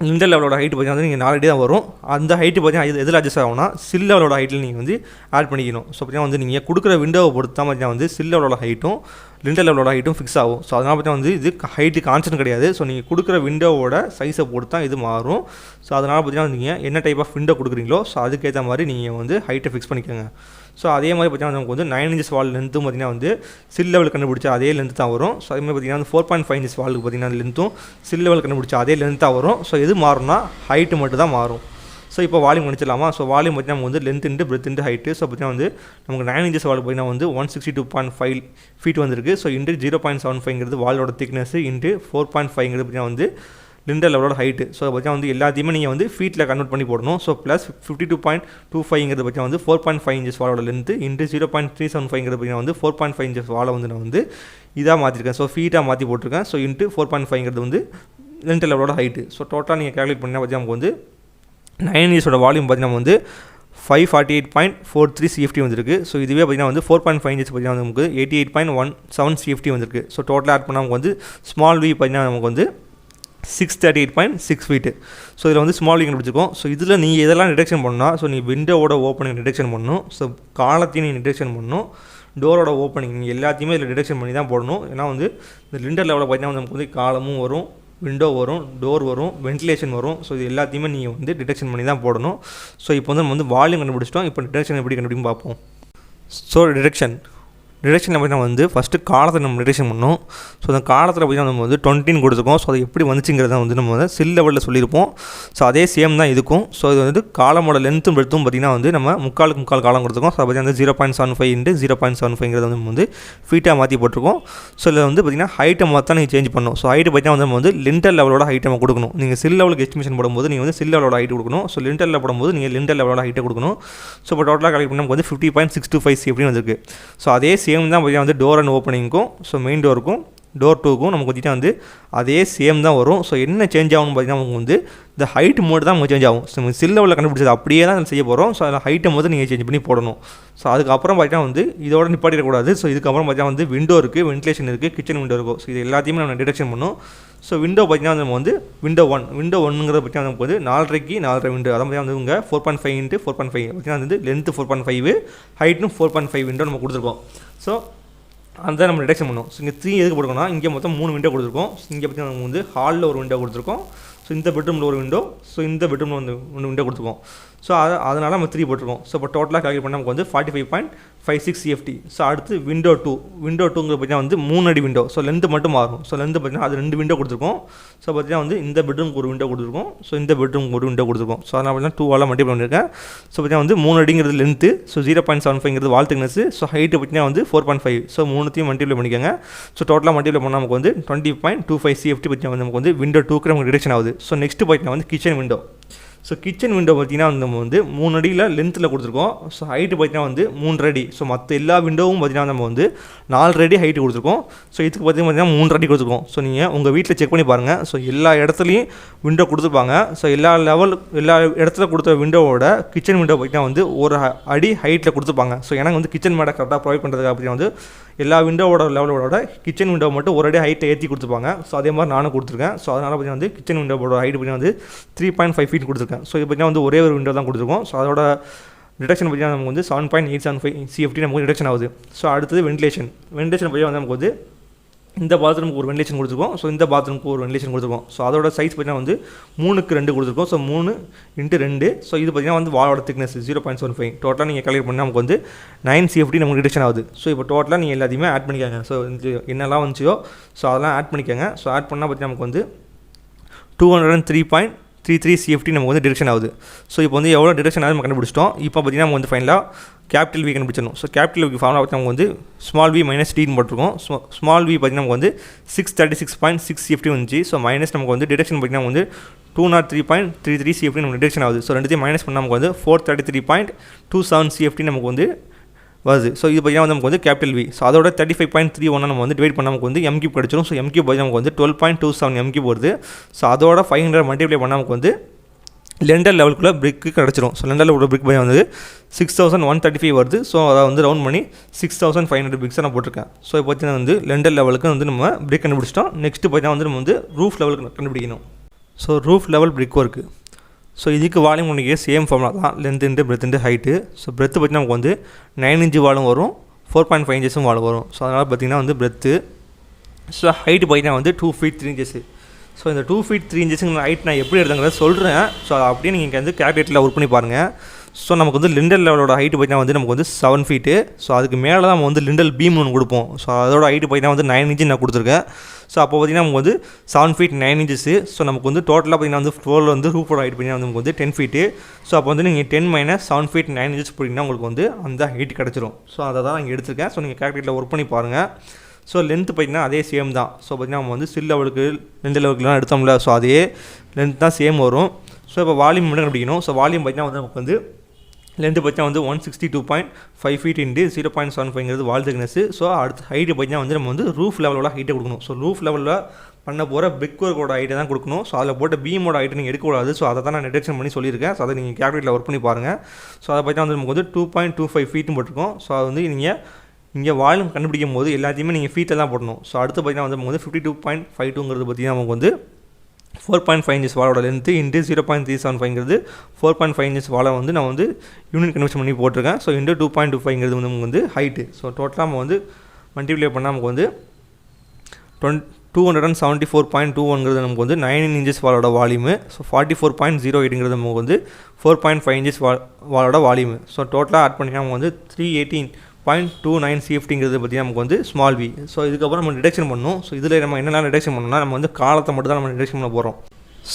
லிண்டல் லெவலோட ஹைட்டு பார்த்திங்கன்னா வந்து நீங்கள் 4 அடி தான் வரும். அந்த ஹைட்டு பார்த்திங்கன்னா எதில் அட்ஜஸ்ட் ஆகும்னா சில் லெவலோட ஹைட்டில் நீங்கள் வந்து ஆட் பண்ணிக்கணும். ஸோ பார்த்திங்கன்னா வந்து நீங்கள் கொடுக்குற விண்டோவை பொறுத்து தான் பார்த்திங்கன்னா வந்து சில் லெவலோட ஹைட்டும் லிண்டல் லெவலோட ஹைட்டும் ஃபிக்ஸ் ஆகும். ஸோ அதனால் பார்த்திங்கன்னா வந்து இது ஹைட்டு கான்ஸ்டன்ட் கிடையாது. ஸோ நீங்கள் கொடுக்குற விண்டோவோட சைஸை பொறுத்து தான் இது மாறும். ஸோ அதனால் பார்த்திங்கன்னா நீங்கள் என்ன டைப் ஆஃப் விண்டோ கொடுக்குறீங்களோ ஸோ அதுக்கேற்ற மாதிரி நீங்கள் வந்து ஹைட்டை ஃபிக்ஸ் பண்ணிக்கோங்க. ஸோ அதே மாதிரி பார்த்திங்கன்னா நமக்கு வந்து 9 inches வால் லென்த்தும் பார்த்திங்கன்னா வந்து சில் லெவல் கண்டுபிடிச்சா அதே லென்த்து தான் வரும். ஸோ அதே மாதிரி பார்த்திங்கன்னா வந்து 4.5 inches வாலுக்கு பார்த்திங்கன்னா லென்த்தும் சில் லெவல் கண்டுபிடிச்சா அதே லென்த் தான் வரும். ஸோ எது மாறும்னா ஹைட்டு மட்டும் தான் மாறும். ஸோ இப்போ வால்யூம் முடிச்சிடலாமா. ஸோ வால்யூம் பார்த்திங்கன்னா நமக்கு வந்து length into breadth into height. So பார்த்திங்கன்னா வந்து நமக்கு 9 inches வால் பார்த்திங்கன்னா வந்து 162.5 feet வந்துருக்கு. ஸோ இன்ட்டு 0.75ங்கிறது வாலோட திக்னஸ் இன்ட்டு 4.5ங்கிறது பார்த்திங்கன்னா வந்து லிண்டர் லெவலோட ஹைட்டு. ஸோ பார்த்தீங்கன்னா வந்து எல்லாத்தையுமே நீங்கள் வந்து ஃபீட்டில் கன்வெர்ட் பண்ணி போடணும். ஸோ ப்ளஸ் 52.25ங்கிறது பார்த்தீங்கன்னா வந்து 4.5 இன்ச்சஸ் வாலோட லென்த்து இன்ட்டு 0.375ங்கிறது பார்த்தீங்கன்னா வந்து 4.5 இன்ச்சஸ் வாலை வந்து நான் வந்து இதாக மாற்றிருக்கேன். ஸோ ஃபீட்டாக மாற்றி போட்டிருக்கேன். ஸோ இன்ட்டு 4.5ங்கிறது வந்து லிண்டர் லெவலோட ஹைட்டு. ஸோ டோட்டலாக நீங்கள் கேல்குலேட் பண்ணால் பார்த்தீங்கன்னா நமக்கு வந்து 9 இன்ச்சஸோட வால்யூம் பார்த்தீங்கன்னா வந்து 548.43 CFT வந்திருக்கு. ஸோ இதுவே பார்த்தீங்கன்னா வந்து 4.5 இன்ச்சஸ் பார்த்தீங்கன்னா நமக்கு 88.17 CFT வந்திருக்கு. ஸோ டோட்டலாக ஆட் பண்ணால் நமக்கு வந்து ஸ்மால் வி பார்த்தீங்கன்னா நமக்கு வந்து 638.6 ஃபீட்டு. ஸோ இதில் வந்து ஸ்மால் வி கண்டுபிடிச்சிருக்கோம். ஸோ இதில் நீங்கள் எதெல்லாம் டிடெக்ஷன் பண்ணால், ஸோ நீங்கள் விண்டோவோட ஓப்பனிங் டிடெக்ஷன் பண்ணணும். ஸோ காலத்தையும் நீங்கள் டிடெக்ஷன் பண்ணணும். டோரோட ஓப்பனிங் நீங்கள் எல்லாத்தையுமே இதில் டிடெக்ஷன் பண்ணி தான் போடணும். ஏன்னா வந்து இந்த லிண்டர் லெவலில் பார்த்தீங்கன்னா நமக்கு வந்து காலமும் வரும், விண்டோ வரும், டோர் வரும், வென்டிலேஷன் வரும். ஸோ இது எல்லாத்தையுமே நீங்கள் வந்து டிடெக்ஷன் பண்ணி தான் போடணும். ஸோ இப்போ வந்து நம்ம வந்து வால்யூம் கண்டுபிடிச்சிட்டோம். இப்போ டிடெக்ஷன் எப்படி கண்டுபிடிக்கும் பார்ப்போம். ஸோ டிடெக்ஷன் பார்த்தீங்கன்னா வந்து ஃபஸ்ட்டு காலத்தை நம்ம டிடெக்ஷன் பண்ணோம். ஸோ அந்த காலத்தில் பார்த்தீங்கன்னா நம்ம வந்து 20 கொடுத்துருக்கோம். ஸோ அது எப்படி வந்துச்சுங்கிறத வந்து நம்ம வந்து சில் லெவலில் சொல்லியிருப்போம். ஸோ அதே சேம் தான் இதுக்கும். ஸோ இது வந்து காலமோட லென்த்தும் பெருத்தும் பார்த்திங்கன்னா வந்து நம்ம முக்கால் காலம் கொடுத்துருக்கோம். ஸோ பார்த்தீங்கன்னா வந்து 0.75 இன்ட்டு 0.75ங்கிறத வந்து நம்ம வந்து ஃபீட்டாக மாற்றி போட்டிருக்கோம். ஸோ இதில் வந்து பார்த்திங்கன்னா ஹைட்டை மாற்ற நீங்கள் சேஞ்ச் பண்ணணும். ஸோ ஹைட்டு பார்த்தீங்கன்னா வந்து நம்ம வந்து லிண்டர் லெவலோட ஹைட்டை நம்ம கொடுக்கணும். நீங்கள் சில் லெவலுக்கு எஸ்டிமேஷன் போடும்போது நீங்கள் வந்து சில் லெவலோட ஹைட்டு கொடுக்கணும். ஸோ லிண்டரில் போடும்போது நீங்கள் லிண்டர் லெவலோட ஹைட்டை கொடுக்கணும். ஸோ இப்போ டோட்டலாக கலெக்ட் பண்ணால் நமக்கு வந்து 50.625 CFT வந்திருக்கு. ஸோ அதே சேம் தான் வந்து டோர் அண்ட் ஓப்பனிங்க்கும், ஸோ மெயின் டோருக்கும் டோர் 2க்கும் நமக்கு பார்த்தீங்கன்னா வந்து அதே சேம் தான் வரும். ஸோ என்ன சேஞ்ச் ஆகும்னு பார்த்தீங்கன்னா நமக்கு வந்து இந்த ஹைட் மோடு தான் நமக்கு சேஞ்ச் ஆகும். ஸோ நம்ம சில் லெவலில் கண்டுபிடிச்சது அப்படியே தான் செய்ய போகிறோம். ஸோ அதில் ஹைட்டை மோது நீங்கள் சேஞ்ச் பண்ணி போடணும். ஸோ அதுக்கப்புறம் பார்த்தீங்கன்னா வந்து இதோட நிப்பாட்டிடக்கூடாது. ஸோ இதுக்கப்புறம் பார்த்தீங்கன்னா வந்து விண்டோ இருக்குது, வென்டிலேஷன் இருக்குது, கிச்சன் விண்டோ இருக்கும். ஸோ இது எல்லாத்தையுமே நம்ம டிடெக்ஷன் பண்ணணும். ஸோ விண்டோ பார்த்தீங்கன்னா நம்ம வந்து விண்டோ 1ங்கிறத பார்த்தீங்கன்னா நமக்கு வந்து 4.5 விண்டோ. அதை பார்த்தீங்கன்னா வந்து உங்கள் 4.5 இன்ட்டு 4.5 பார்த்தீங்கன்னா வந்து லென்த்து 4.5 ஹைட்டும் 4.5 விண்டோ நம்ம கொடுத்துருக்கோம். ஸோ அந்த நம்ம டிடெக்ஷன் பண்ணோம். ஸோ இங்கே 3 எதுக்கு போட்டுருக்கோம்னா இங்கே மொத்தம் 3 விண்டோ கொடுத்துருக்கோம். இங்கே பார்த்தீங்கன்னா நம்ம வந்து ஹாலில் ஒரு விண்டோ கொடுத்துருக்கோம். ஸோ இந்த பெட்ரூமில் ஒரு விண்டோ, ஸோ இந்த பெட்ரூமில் வந்து 1 விண்டோ கொடுத்துருக்கோம். ஸோ அதனால் நம்ம 3 போட்டிருக்கோம். ஸோ இப்போ டோட்டலாக கால்குலேட் பண்ணால் நமக்கு வந்து 45.56 CFT. ஸோ அடுத்து விண்டோ 2ங்கிறது பார்த்தீங்கன்னா வந்து 3 அடி விண்டோ. ஸோ லென்த்து மட்டும் மாறும். ஸோ லென்த்து பார்த்தீங்கன்னா அது 2 விண்டோ கொடுத்துருக்கோம். ஸோ பார்த்தீங்கன்னா வந்து இந்த பெட்ரூமுக்கு ஒரு விண்டோ கொடுத்துருக்கோம். ஸோ இந்த பெட்ரூமுக்கு ஒரு விண்டோ கொடுத்துருக்கோம். ஸோ அதனால் பார்த்தீங்கன்னா 2 மல்டிப்ளை பண்ணியிருக்கேன். ஸோ பார்த்தீங்கன்னா வந்து 3 அடிங்கிறது லென்த்து, ஸோ 0.75ங்கிறது வால் திக்னஸ், ஸோ ஹைட்டு பார்த்தீங்கன்னா வந்து 4.5. ஸோ 3த்தையும் மல்டிப்ளை பண்ணிக்கோங்க. ஸோ டோட்டலாக மல்டிப்ளை பண்ணால் நமக்கு வந்து 20.25 CFT பார்த்தீங்கன்னா வந்து நமக்கு வந்து விண்டோ 2க்கு நமக்கு டிடெக்ஷன் ஆகுது. ஸோ நெக்ஸ்ட்டு பார்த்தீங்கன்னா வந்து kitchen window. So kitchen window பார்த்திங்கன்னா நம்ம வந்து 3 அடியில் லென்த்தில் கொடுத்துருக்கோம். ஸோ ஹைட்டு பார்த்திங்கன்னா வந்து 3 அடி. ஸோ மற்ற எல்லா விண்டோவும் பார்த்திங்கன்னா நம்ம வந்து 4 அடி ஹைட்டு கொடுத்துருக்கோம். ஸோ இதுக்கு பார்த்திங்கன்னா 3 அடி கொடுத்துருக்கோம். ஸோ நீங்கள் உங்கள் வீட்டில் செக் பண்ணி பாருங்கள். ஸோ எல்லா இடத்துலையும் விண்டோ கொடுத்துருப்பாங்க. ஸோ எல்லா இடத்துல கொடுத்த விண்டோவோட கிச்சன் விண்டோ பார்த்திங்கன்னா வந்து 1 அடி ஹைட்டில் கொடுத்துருப்பாங்க. ஸோ எனக்கு வந்து கிச்சன் மேடை கரெக்டாக ப்ரொவைட் பண்ணுறதுக்கு அப்படின்னா வந்து எல்லா விண்டோவோட லெவலோட கிச்சன் விண்டோ மட்டும் 1 அடி ஹைட்டை ஏற்றி கொடுத்துருப்பாங்க. ஸோ அதே மாதிரி நானும் கொடுத்துருக்கேன். ஸோ அதனால் பார்த்தீங்கன்னா வந்து கிச்சன் விண்டோவோட ஹைட் பார்த்தீங்கன்னா வந்து 3.5 ஃபீட் கொடுத்துருக்கேன். ஸோ இது பார்த்தீங்கன்னா வந்து ஒரே ஒரு விண்டோ தான் கொடுத்துருக்கோம். ஸோ அதோட டிடெக்ஷன் பார்த்தீங்கன்னா நமக்கு வந்து 7.875 CFT நமக்கு டிடெக்ஷன் ஆகுது. ஸோ அடுத்தது வென்டிலேஷன் பார்த்தீங்கன்னா வந்து நமக்கு வந்து இந்த பாத்ரூமுக்கு ஒரு வென்டிலேஷன் கொடுத்துருக்கோம். ஸோ இந்த பாத்ரூமுக்கு ஒரு வென்டிலேஷன் கொடுத்துருக்கோம். ஸோ அதோட சைஸ் பார்த்தீங்கன்னா வந்து 3க்கு 2 கொடுத்துருக்கோம். ஸோ 3 × 2. ஸோ இது பார்த்தீங்கன்னா வந்து வாலோட திக்னஸ் 0.75. டோட்டலாக நீங்கள் கால்குலேட் பண்ணால் நமக்கு வந்து 9 CFT நமக்கு டிடெக்ஷன் ஆகுது. ஸோ இப்போ டோட்டலாக நீங்கள் எல்லாத்தையுமே ஆட் பண்ணிக்கோங்க. ஸோ என்னெல்லாம் வந்துச்சோ ஸோ அதெல்லாம் ஆட் பண்ணிக்கோங்க. ஸோ ஆட் பண்ணால் பார்த்தீங்கன்னா நமக்கு வந்து 203.33 CFT நமக்கு வந்து டிடெக்ஷன் ஆகுது. ஸோ இப்போ வந்து எவ்வளோ டிடெக்ஷன் ஆகுது நம்ம கண்டுபிடிச்சிட்டோம். இப்போ பார்த்தீங்கன்னா நம்ம வந்து ஃபைனலாக கேபிட்டல் வி கண்டுபிடிச்சிடணும். ஸோ கேபிட்டல் விக்கு ஃபார்முலா பார்த்து நமக்கு வந்து ஸ்மால் வி மைனஸ் டின்னு போட்டிருக்கோம். ஸ்மால் வி பார்த்தீங்கன்னா நமக்கு வந்து 636.6 CFT வந்துச்சு. ஸோ மைனஸ் நமக்கு வந்து டிடெக்ஷன் பார்த்தீங்கன்னா வந்து 203.33 CFT நமக்கு டிடெக்ஷன் ஆகுது. ஸோ ரெண்டுத்தையும் மைனஸ் பண்ணால் நமக்கு வந்து 433.27 CFT நமக்கு வந்து வருது. ஸோ இது பார்த்தீங்கன்னா நமக்கு வந்து கேபிட்டல் வி. ஸோ அதோட 35.31 நம்ம வந்து டிவைட் பண்ணால் நமக்கு வந்து M³ கிடச்சிரும். ஸோ M³ பார்த்தீங்கன்னா நமக்கு வந்து 12.27 M³ வருது. ஸோ அதோட 500 மல்டிப்ளை பண்ணால் நமக்கு வந்து லெண்டர் லெவலுக்குள்ளே பிரிக்கு கிடச்சிரும். ஸோ லெண்டரில் உள்ள பிரிக் பையன் வந்து 6135 வருது. ஸோ அதை வந்து ரவுண்ட் பண்ணி 6500 பிரிக்ஸை நான் போட்டிருக்கேன். ஸோ இப்போ பார்த்தீங்கன்னா வந்து லெண்டர் லெவலுக்கு வந்து நம்ம பிரிக் கண்டுபிடிச்சிட்டோம். நெக்ஸ்ட்டு பார்த்தீங்கன்னா வந்து நம்ம வந்து ரூஃப் லெவலுக்கு கண்டுபிடிக்கணும். So roof level brick work. So இதுக்கு வால்யூம் பண்ணிக்க சேம் ஃபார்முலா தான், length breadth height. So breadth பார்த்தீங்கன்னா நமக்கு வந்து 9 இன்ச் வாலும் வரும், 4.5 இன்ச்சஸும் வாலும் வரும். ஸோ அதனால் பார்த்திங்கன்னா வந்து பிரெத்து. ஸோ ஹைட்டு பார்த்தீங்கன்னா வந்து 2 feet 3 inches. ஸோ இந்த 2 feet 3 inchesங்கிற ஹைட் நான் எப்படி எடுத்தங்கிறத சொல்கிறேன். ஸோ அதை அப்படியே நீங்கள் இங்கே வந்து கேல்குலேட்டரில் ஒர்க் பண்ணி பாருங்கள். ஸோ நமக்கு வந்து லிண்டல் லெவலோட ஹைட்டு பார்த்தீங்கன்னா வந்து நமக்கு வந்து 7 feet. ஸோ அதுக்கு மேலே தான் நம்ம வந்து லிண்டல் பீம் ஒன்று கொடுப்போம். ஸோ அதோட ஹைட்டு பார்த்தீங்கன்னா வந்து 9 inch நான் கொடுத்துருக்கேன். ஸோ அப்போ பார்த்தீங்கன்னா நமக்கு வந்து 7 feet 9 inches. ஸோ நமக்கு வந்து டோட்டலாக பார்த்தீங்கன்னா வந்து ஃப்ளோரில் வந்து ரூஃபோட ஹைட் பார்த்தீங்கன்னா நமக்கு வந்து 10 feet. ஸோ அப்போ வந்து நீங்கள் 10 - 7 feet 9 inches போட்டிங்கன்னா உங்களுக்கு வந்து அந்த ஹைட் கிடச்சிரும். ஸோ அதை தான் இங்கே எடுத்திருக்கேன். ஸோ நீங்கள் கேல்குலேட்டரில் ஒர்க் பண்ணி பாருங்கள். ஸோ லென்த்து பார்த்திங்கன்னா அதே சேம் தான். ஸோ பார்த்திங்கன்னா நம்ம வந்து சில் லெவலுக்கு 2 லெவலுக்குலாம் எடுத்தோம்ல, ஸோ அதே லென்த் தான் சேம் வரும். ஸோ இப்போ வால்யூம் மட்டும் கண்டுபிடிக்கணும். ஸோ வால்யூம் பார்த்திங்கன்னா வந்து நமக்கு வந்து லென்த்து பார்த்தீங்கன்னா வந்து 162.5 feet இன்ட்டு 0.75 வால் திக்னஸ். ஸோ அடுத்து ஹைட்டு பார்த்தீங்கன்னா வந்து நம்ம வந்து ரூஃப் லெவலோட ஹைட்டை கொடுக்கணும். ஸோ ரூஃப் லெவலில் பண்ண போகிற பிரிக் ஒர்க்கோட ஹைட்டை தான் கொடுக்கணும். ஸோ அதில் போட்ட பீமோட ஹைட்டை நீங்கள் எடுக்கக்கூடாது. ஸோ அதை தான் நான் டிடெக்ஷன் பண்ணி சொல்லியிருக்கேன். ஸோ அதை நீங்கள் கேல்குலேட்டில் ஒர்க் பண்ணி பாருங்கள். ஸோ அதை பார்த்தீங்கன்னா வந்து நமக்கு வந்து 2.25 feet போட்டிருக்கோம். ஸோ அது வந்து நீங்கள் இங்கே வால்யூம் கண்டுபிடிக்கும் போது எல்லாத்தையுமே நீங்கள் ஃபீட்டில் தான் போடணும். ஸோ அடுத்து பார்த்தீங்கன்னா வந்து நமக்கு வந்து 52.52 பார்த்தீங்கன்னா நமக்கு வந்து 4.5 inches வாலோட லென்த்து இன்ட்டு 0.375 4.5 inches வாலை வந்து நான் வந்து யூனிட் கன்வர்ஷன் பண்ணி போட்டிருக்கேன். ஸோ இன்ட்டு 2.25 வந்து நமக்கு வந்து ஹைட்டு. ஸோ டோட்டலாக நம்ம வந்து மல்டிப்ளை பண்ணால் நமக்கு வந்து 274.21 நமக்கு வந்து 9 inches வாலோட வால்யூமு. ஸோ 44.08 நமக்கு வந்து 4.5 inches வாலோட வால்யூமு. ஸோ டோட்டலாக ஆட் பண்ணிங்கன்னா நமக்கு வந்து 318.29 CFT பற்றி நமக்கு வந்து ஸ்மால் வி. ஸோ இதுக்கப்புறம் நம்ம டிடெக்ஷன் பண்ணணும். ஸோ இதில் நம்ம என்னெல்லாம் டிடெக்ஷன் பண்ணணும்னா நம்ம வந்து காலத்தை மட்டும் தான் நம்ம டிடெக்ஷன் பண்ண போகிறோம்.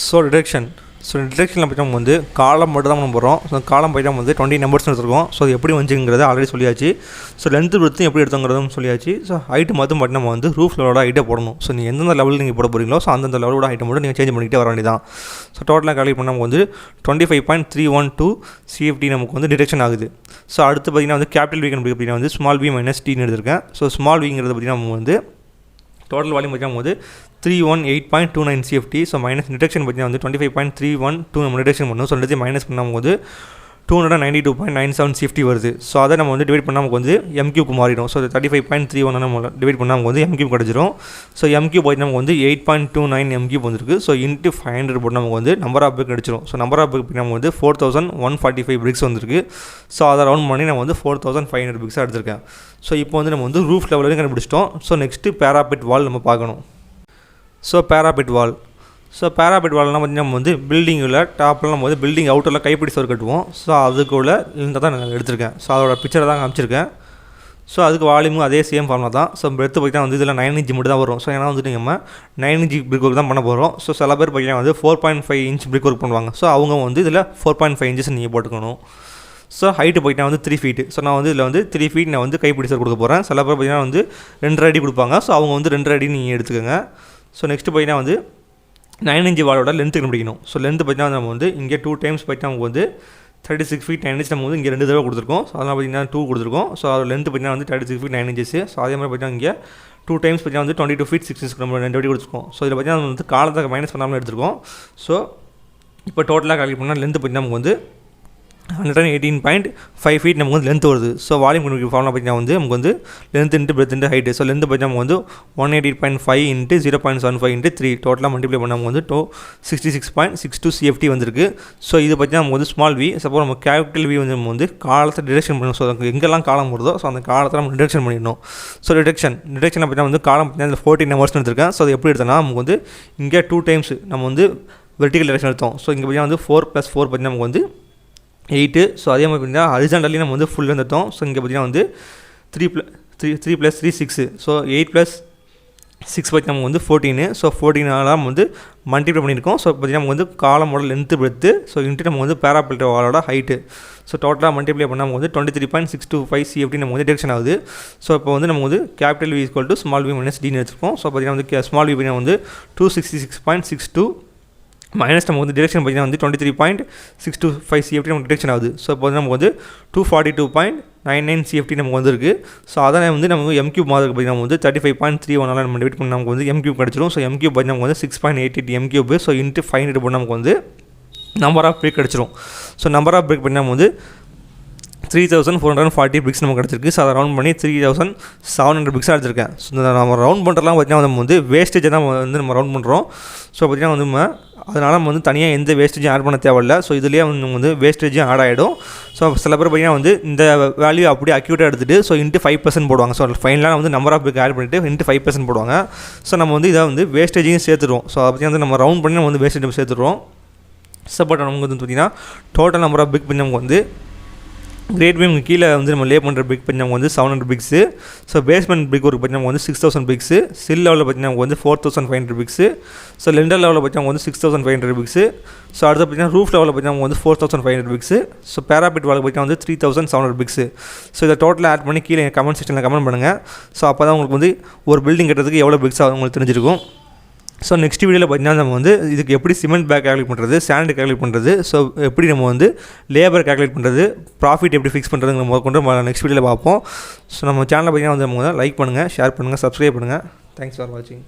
ஸோ டிடெக்ஷனில் பற்றி நம்ம வந்து காலம் மட்டும் தான் பண்ண போகிறோம். ஸோ காலம் பற்றி நம்ம வந்து 20 நம்பர்ஸ் எடுத்துருக்கோம். ஸோ அது எப்படி வந்துங்கிறத ஆல்ரெடி சொல்லியாச்சு. ஸோ லென்த்து விடுத்து எப்படி எடுத்தோங்கிறதும் சொல்லியாச்சு. ஸோ ஹைட்டு மட்டும் மட்டும் நம்ம வந்து ரூஃப் லெவலோட ஹைட்டை போடணும். ஸோ நீங்கள் எந்தெந்த லெவலில் நீங்கள் போட போகிறீங்களோ ஸோ அந்தந்த லெவலோட ஹைட்டை மட்டும் நீங்கள் சேஞ்ச் பண்ணிக்கிட்டே வர வேண்டியதான். ஸோ டோட்டலாக கால்குலேட் பண்ணால் நமக்கு வந்து 25.312 CFT நமக்கு வந்து டிடெக்ஷன் ஆகுது. ஸோ அடுத்து பார்த்திங்கன்னா வந்து கேபிட்டல் வீக்கன் அப்படின்னா வந்து ஸ்மால் வி மைனஸ் டின்னு எடுத்திருக்கேன். ஸோ ஸ்மால் விங்கிறது பார்த்திங்கன்னா நம்ம வந்து டோட்டல் வால்யூம் பார்த்திங்கன்னா போது 318.29 CFT. ஸோ மைனஸ் டிடெக்ஷன் பார்த்திங்கன்னா வந்து 25.312 நம்ம டிடெக்ஷன் பண்ணணும். ஸோ ரெண்டு மைனஸ் பண்ணால் போது 292.97 CFT வருது. ஸோ அதை நம்ம வந்து டிவைட் பண்ணால் நமக்கு வந்து எம்கியூக்கு மாறிடும். ஸோ 35.31 நம்ம டிவைட் பண்ணால் நமக்கு வந்து எம்கியூ கிடச்சிரும். ஸோ எம்கியூ பார்த்திங்கன்னா நமக்கு வந்து 8.29 எம்கியூ வந்துருக்கு. ஸோ இன்ட்டு 500 போட்டு நமக்கு வந்து நம்பர் ஆஃப் பிரிக் கிடச்சிரும். ஸோ நம்பர் ஆஃப் பிரிக் நம்ம வந்து 4145 பிரிக்ஸ் வந்துருக்கு. ஸோ அதை ரவுண்ட் பண்ணி நம்ம வந்து 4500 பிரிக்ஸாக எடுத்திருக்கேன். ஸோ இப்போ வந்து நம்ம வந்து ரூஃப் லெவலையும் கண்டுபிடிச்சிட்டோம். ஸோ நெக்ஸ்ட்டு பேராபிட் வால் நம்ம பார்க்கணும். ஸோ பேராபிட் வால்னால் பார்த்திங்கன்னா நம்ம வந்து பில்டிங்கில் டாப்பில் நம்ம வந்து பில்டிங் அவுட்டரில் கைப்பிடி சோறு கட்டுவோம். ஸோ அதுக்குள்ள இருந்தால் தான் நான் எடுத்திருக்கேன். ஸோ அதோட பிக்சரை தான் காமிச்சிருக்கேன். ஸோ அதுக்கு வால்யூமும் அதே சேம் ஃபார்ம்ல தான். ஸோ பெர்த்து பார்த்திங்கன்னா வந்து இதில் 9 inch மட்டும் தான் வரும். ஸோ ஏன்னா வந்துட்டு நம்ம 9 inch பிரிக் ஒர்க் தான் பண்ண போகிறோம். ஸோ சில பேர் பார்த்திங்கன்னா வந்து 4.5 inch பிரிக் ஒர்க் பண்ணுவாங்க. ஸோ அவங்க வந்து இதில் 4.5 inches நீங்கள் போட்டுக்கணும். ஸோ ஹைட்டு பார்த்திங்கன்னா வந்து 3 feet. ஸோ நான் வந்து இதில் வந்து 3 feet நான் வந்து கைப்பிடி சோறு கொடுக்க போகிறேன். சில பேர் பார்த்திங்கன்னா வந்து 2 அடி கொடுப்பாங்க. ஸோ அவங்க வந்து 2 அடி நீங்கள் எடுத்துக்கோங்க. ஸோ நெக்ஸ்ட்டு பார்த்திங்கன்னா வந்து 9 inch வாலோட லென்த்து கண்டுபிடிக்கணும். ஸோ லென்த்து பார்த்திங்கன்னா நம்ம வந்து இங்கே 2 times பார்த்திங்கன்னா நமக்கு வந்து 36 feet 9 inches நம்ம வந்து இங்கே 2 தடவை கொடுத்துருக்கோம். ஸோ அதெல்லாம் பார்த்திங்கன்னா 2 கொடுத்துருக்கோம். ஸோ அதோட லென்த்து பார்த்திங்கன்னா வந்து 36 feet 9 inches. ஸோ அதே மாதிரி பார்த்திங்கன்னா இங்கே 2 times பார்த்திங்கன்னா வந்து 22 feet 6 inches நம்ம 2 அடி கொடுத்துருக்கோம். ஸோ இதில் பார்த்திங்கன்னா நம்ம வந்து காலத்தை மைனஸ் பண்ணாமல் எடுத்துருக்கோம். ஸோ இப்போ டோட்டலாக கால்குலேட் பண்ணால் லென்த்து பார்த்திங்கன்னா நமக்கு வந்து 118.5 feet நமக்கு வந்து லென்த் வருது. ஸோ வால்யூம் கண்டுபிடிக்க ஃபார்முலா பார்த்திங்கன்னா வந்து நமக்கு வந்து length into breadth into height. So length பார்த்திங்கன்னா நமக்கு வந்து 180.5 இன்ட்டு 0.75 இன்ட்டு 3 டோட்டலாக மல்டிப்ளை பண்ண நமக்கு வந்து 266.62 CFT வந்திருக்கு. ஸோ இது பார்த்திங்கன்னா நமக்கு வந்து ஸ்மால் வி. சப்போஸ் நம்ம கேபிட்டல் வி வந்து நம்ம வந்து காலத்தை டிடெக்ஷன் பண்ணணும். ஸோ எங்கெல்லாம் காலம் வருதோ ஸோ அந்த காலத்தை நம்ம டிடெக்ஷன் பண்ணிடணும். ஸோ டிடெக்ஷனில் பார்த்திங்கன்னா வந்து காலம் பார்த்திங்கன்னா 14 hours எடுத்திருக்கேன். ஸோ அது எப்படி எடுத்தோன்னா நமக்கு வந்து இங்கே 2 times நம்ம வந்து வெர்டிகல் டிரெக்ஷன் எடுத்தோம். ஸோ இங்கே பார்த்திங்கன்னா வந்து 4 + 4 பார்த்திங்கன்னா நமக்கு வந்து 8. ஸோ அதே மாதிரி பார்த்திங்கன்னா ஹரிசாண்டலி நம்ம வந்து ஃபுல் எடுத்தோம். ஸோ இங்கே பார்த்திங்கன்னா வந்து 3 + 3 6. ஸோ 8 + 6 பார்த்திங்கன்னா நமக்கு வந்து 14. ஸோ 14 நம்ம வந்து மல்டிப்ளை பண்ணியிருக்கோம். ஸோ பார்த்திங்கன்னா நமக்கு வந்து காலமோட லென்த்து பிரெத்து. ஸோ இன்ட்டு நம்ம வந்து பேராபிட் வாலோட ஹைட்டு. ஸோ டோட்டலாக மல்டிப்ளை பண்ணால் நமக்கு வந்து 23.625 CFT நமக்கு வந்து டிடெக்ஷன் ஆகுது. ஸோ இப்போ வந்து நம்ம வந்து capital V = small V minus டின்னு எடுத்துருக்கோம். ஸோ பார்த்திங்கன்னா வந்து ஸ்மால் வி பார்த்திங்கன்னா வந்து 266.62 மைனஸ் நம்ம வந்து டிடெக்ஷன் பார்த்திங்கன்னா வந்து 23.625 CFT நமக்கு டிடெக்ஷன் ஆகுது. ஸோ இப்போ வந்து நமக்கு வந்து 242.99 CFT நமக்கு வந்துருக்கு. ஸோ அதை வந்து நமக்கு எம்கியூப் மாதிரி பார்த்திங்கன்னா நம்ம வந்து 35.31 நம்ம டிவைட் பண்ணி நமக்கு வந்து எம்கியூப் கிடச்சிரும். ஸோ எம்கியூப் பார்த்திங்கன்னா நமக்கு வந்து 6.88 எம்கியூப். ஸோ இன்ட்டு 500 போட்டு நமக்கு வந்து நம்பர் ஆஃப் பிரிக் கிடச்சிரும். ஸோ நம்பர் ஆஃப் பிரிக் பார்த்திங்கன்னா நம்ம வந்து 3440 பிரிக்ஸ் நமக்கு கிடச்சிருக்கு. ஸோ அதை ரவுண்ட் பண்ணி 3700 பிரிக்ஸாக எடுத்திருக்கேன். ஸோ நம்ம ரவுண்ட் பண்ணுறலாம் பார்த்திங்கன்னா நம்ம வந்து வேஸ்டேஜை தான் வந்து நம்ம ரவுண்ட் பண்ணுறோம். ஸோ பார்த்திங்கன்னா வந்து நம்ம அதனால் நம்ம வந்து தனியாக எந்த வேஸ்டேஜும் ஆட் பண்ண தேவையில்லை. ஸோ இதுலேயே வந்து வேஸ்டேஜும் ஆட் ஆகிடும். ஸோ சில பேர் பார்த்திங்கன்னா வந்து இந்த வேல்யூ அப்படியே அக்யூட்டாக எடுத்துகிட்டு ஸோ இன்ட்டு 5% போடுவாங்க. ஸோ ஃபைனலாக வந்து நம்பர் ஆஃப் பிரிக் ஆட் பண்ணிவிட்டு இன்ட்டு 5% போடுவாங்க. ஸோ நம்ம வந்து இதை வந்து வேஸ்டேஜையும் சேர்த்துருவோம். ஸோ அதை பற்றி வந்து நம்ம ரவுண்ட் பண்ணி நம்ம வந்து வேஸ்டேஜ் சேர்த்துருவோம். சப்போர்ட் நமக்கு வந்து பார்த்திங்கன்னா டோட்டல் நம்பர் ஆஃப் பிரிக் பண்ணி நமக்கு வந்து கிரேட் பீம் கீழே வந்து நம்ம லே பண்ணுற பிக் பார்த்தீங்கன்னா நமக்கு வந்து 700 பிக்ஸு. ஸோ பேஸ்மெண்ட் பிக் ஒர்க் பார்த்தீங்கன்னா நமக்கு வந்து 6000 பிக்ஸு. சில் லெவலில் பார்த்தீங்கன்னா நமக்கு வந்து 4500 பிக்ஸு. ஸோ லெண்டர் லெவலில் பார்த்தீங்கன்னா நமக்கு வந்து 6500 பிக்ஸு. ஸோ அடுத்து பார்த்தீங்கன்னா ரூஃப் லெவலில் பார்த்தீங்கன்னா நமக்கு வந்து 4500 பிக்ஸு. ஸோ பேராபிட் வால் பார்த்தீங்கன்னா வந்து 3700 பிக்ஸு. ஸோ இதை டோட்டலாக ஆட் பண்ணி கீழே கமெண்ட் செக்ஷனில் கமெண்ட் பண்ணுங்கள். ஸோ அப்போ தான் உங்களுக்கு வந்து ஒரு பில்டிங் கட்டுறதுக்கு எவ்வளோ பிக்ஸ் ஆகும் உங்களுக்கு தெரிஞ்சிருக்கும். ஸோ நெக்ஸ்ட் வீடியோவில் பார்த்தீங்கன்னா நம்ம வந்து இதுக்கு எப்படி சிமெண்ட் பேக் கால்குலேட் பண்ணுறது, சாண்ட் கால்குலேட் பண்ணுறது, ஸோ எப்படி நம்ம வந்து லேபர் கால்குலேட் பண்ணுறது, ப்ராஃபிட் எப்படி ஃபிக்ஸ் பண்ணுறதுங்கிற முதற்கொண்டு நெக்ஸ்ட் வீடியோவில் பார்ப்போம். ஸோ நம்ம சேனலை பார்த்தீங்கன்னா வந்து நம்ம லைக் பண்ணுங்கள், ஷேர் பண்ணுங்கள், சப்ஸ்கிரைப் பண்ணுங்கள். தேங்க்ஸ் ஃபார் வாட்சிங்.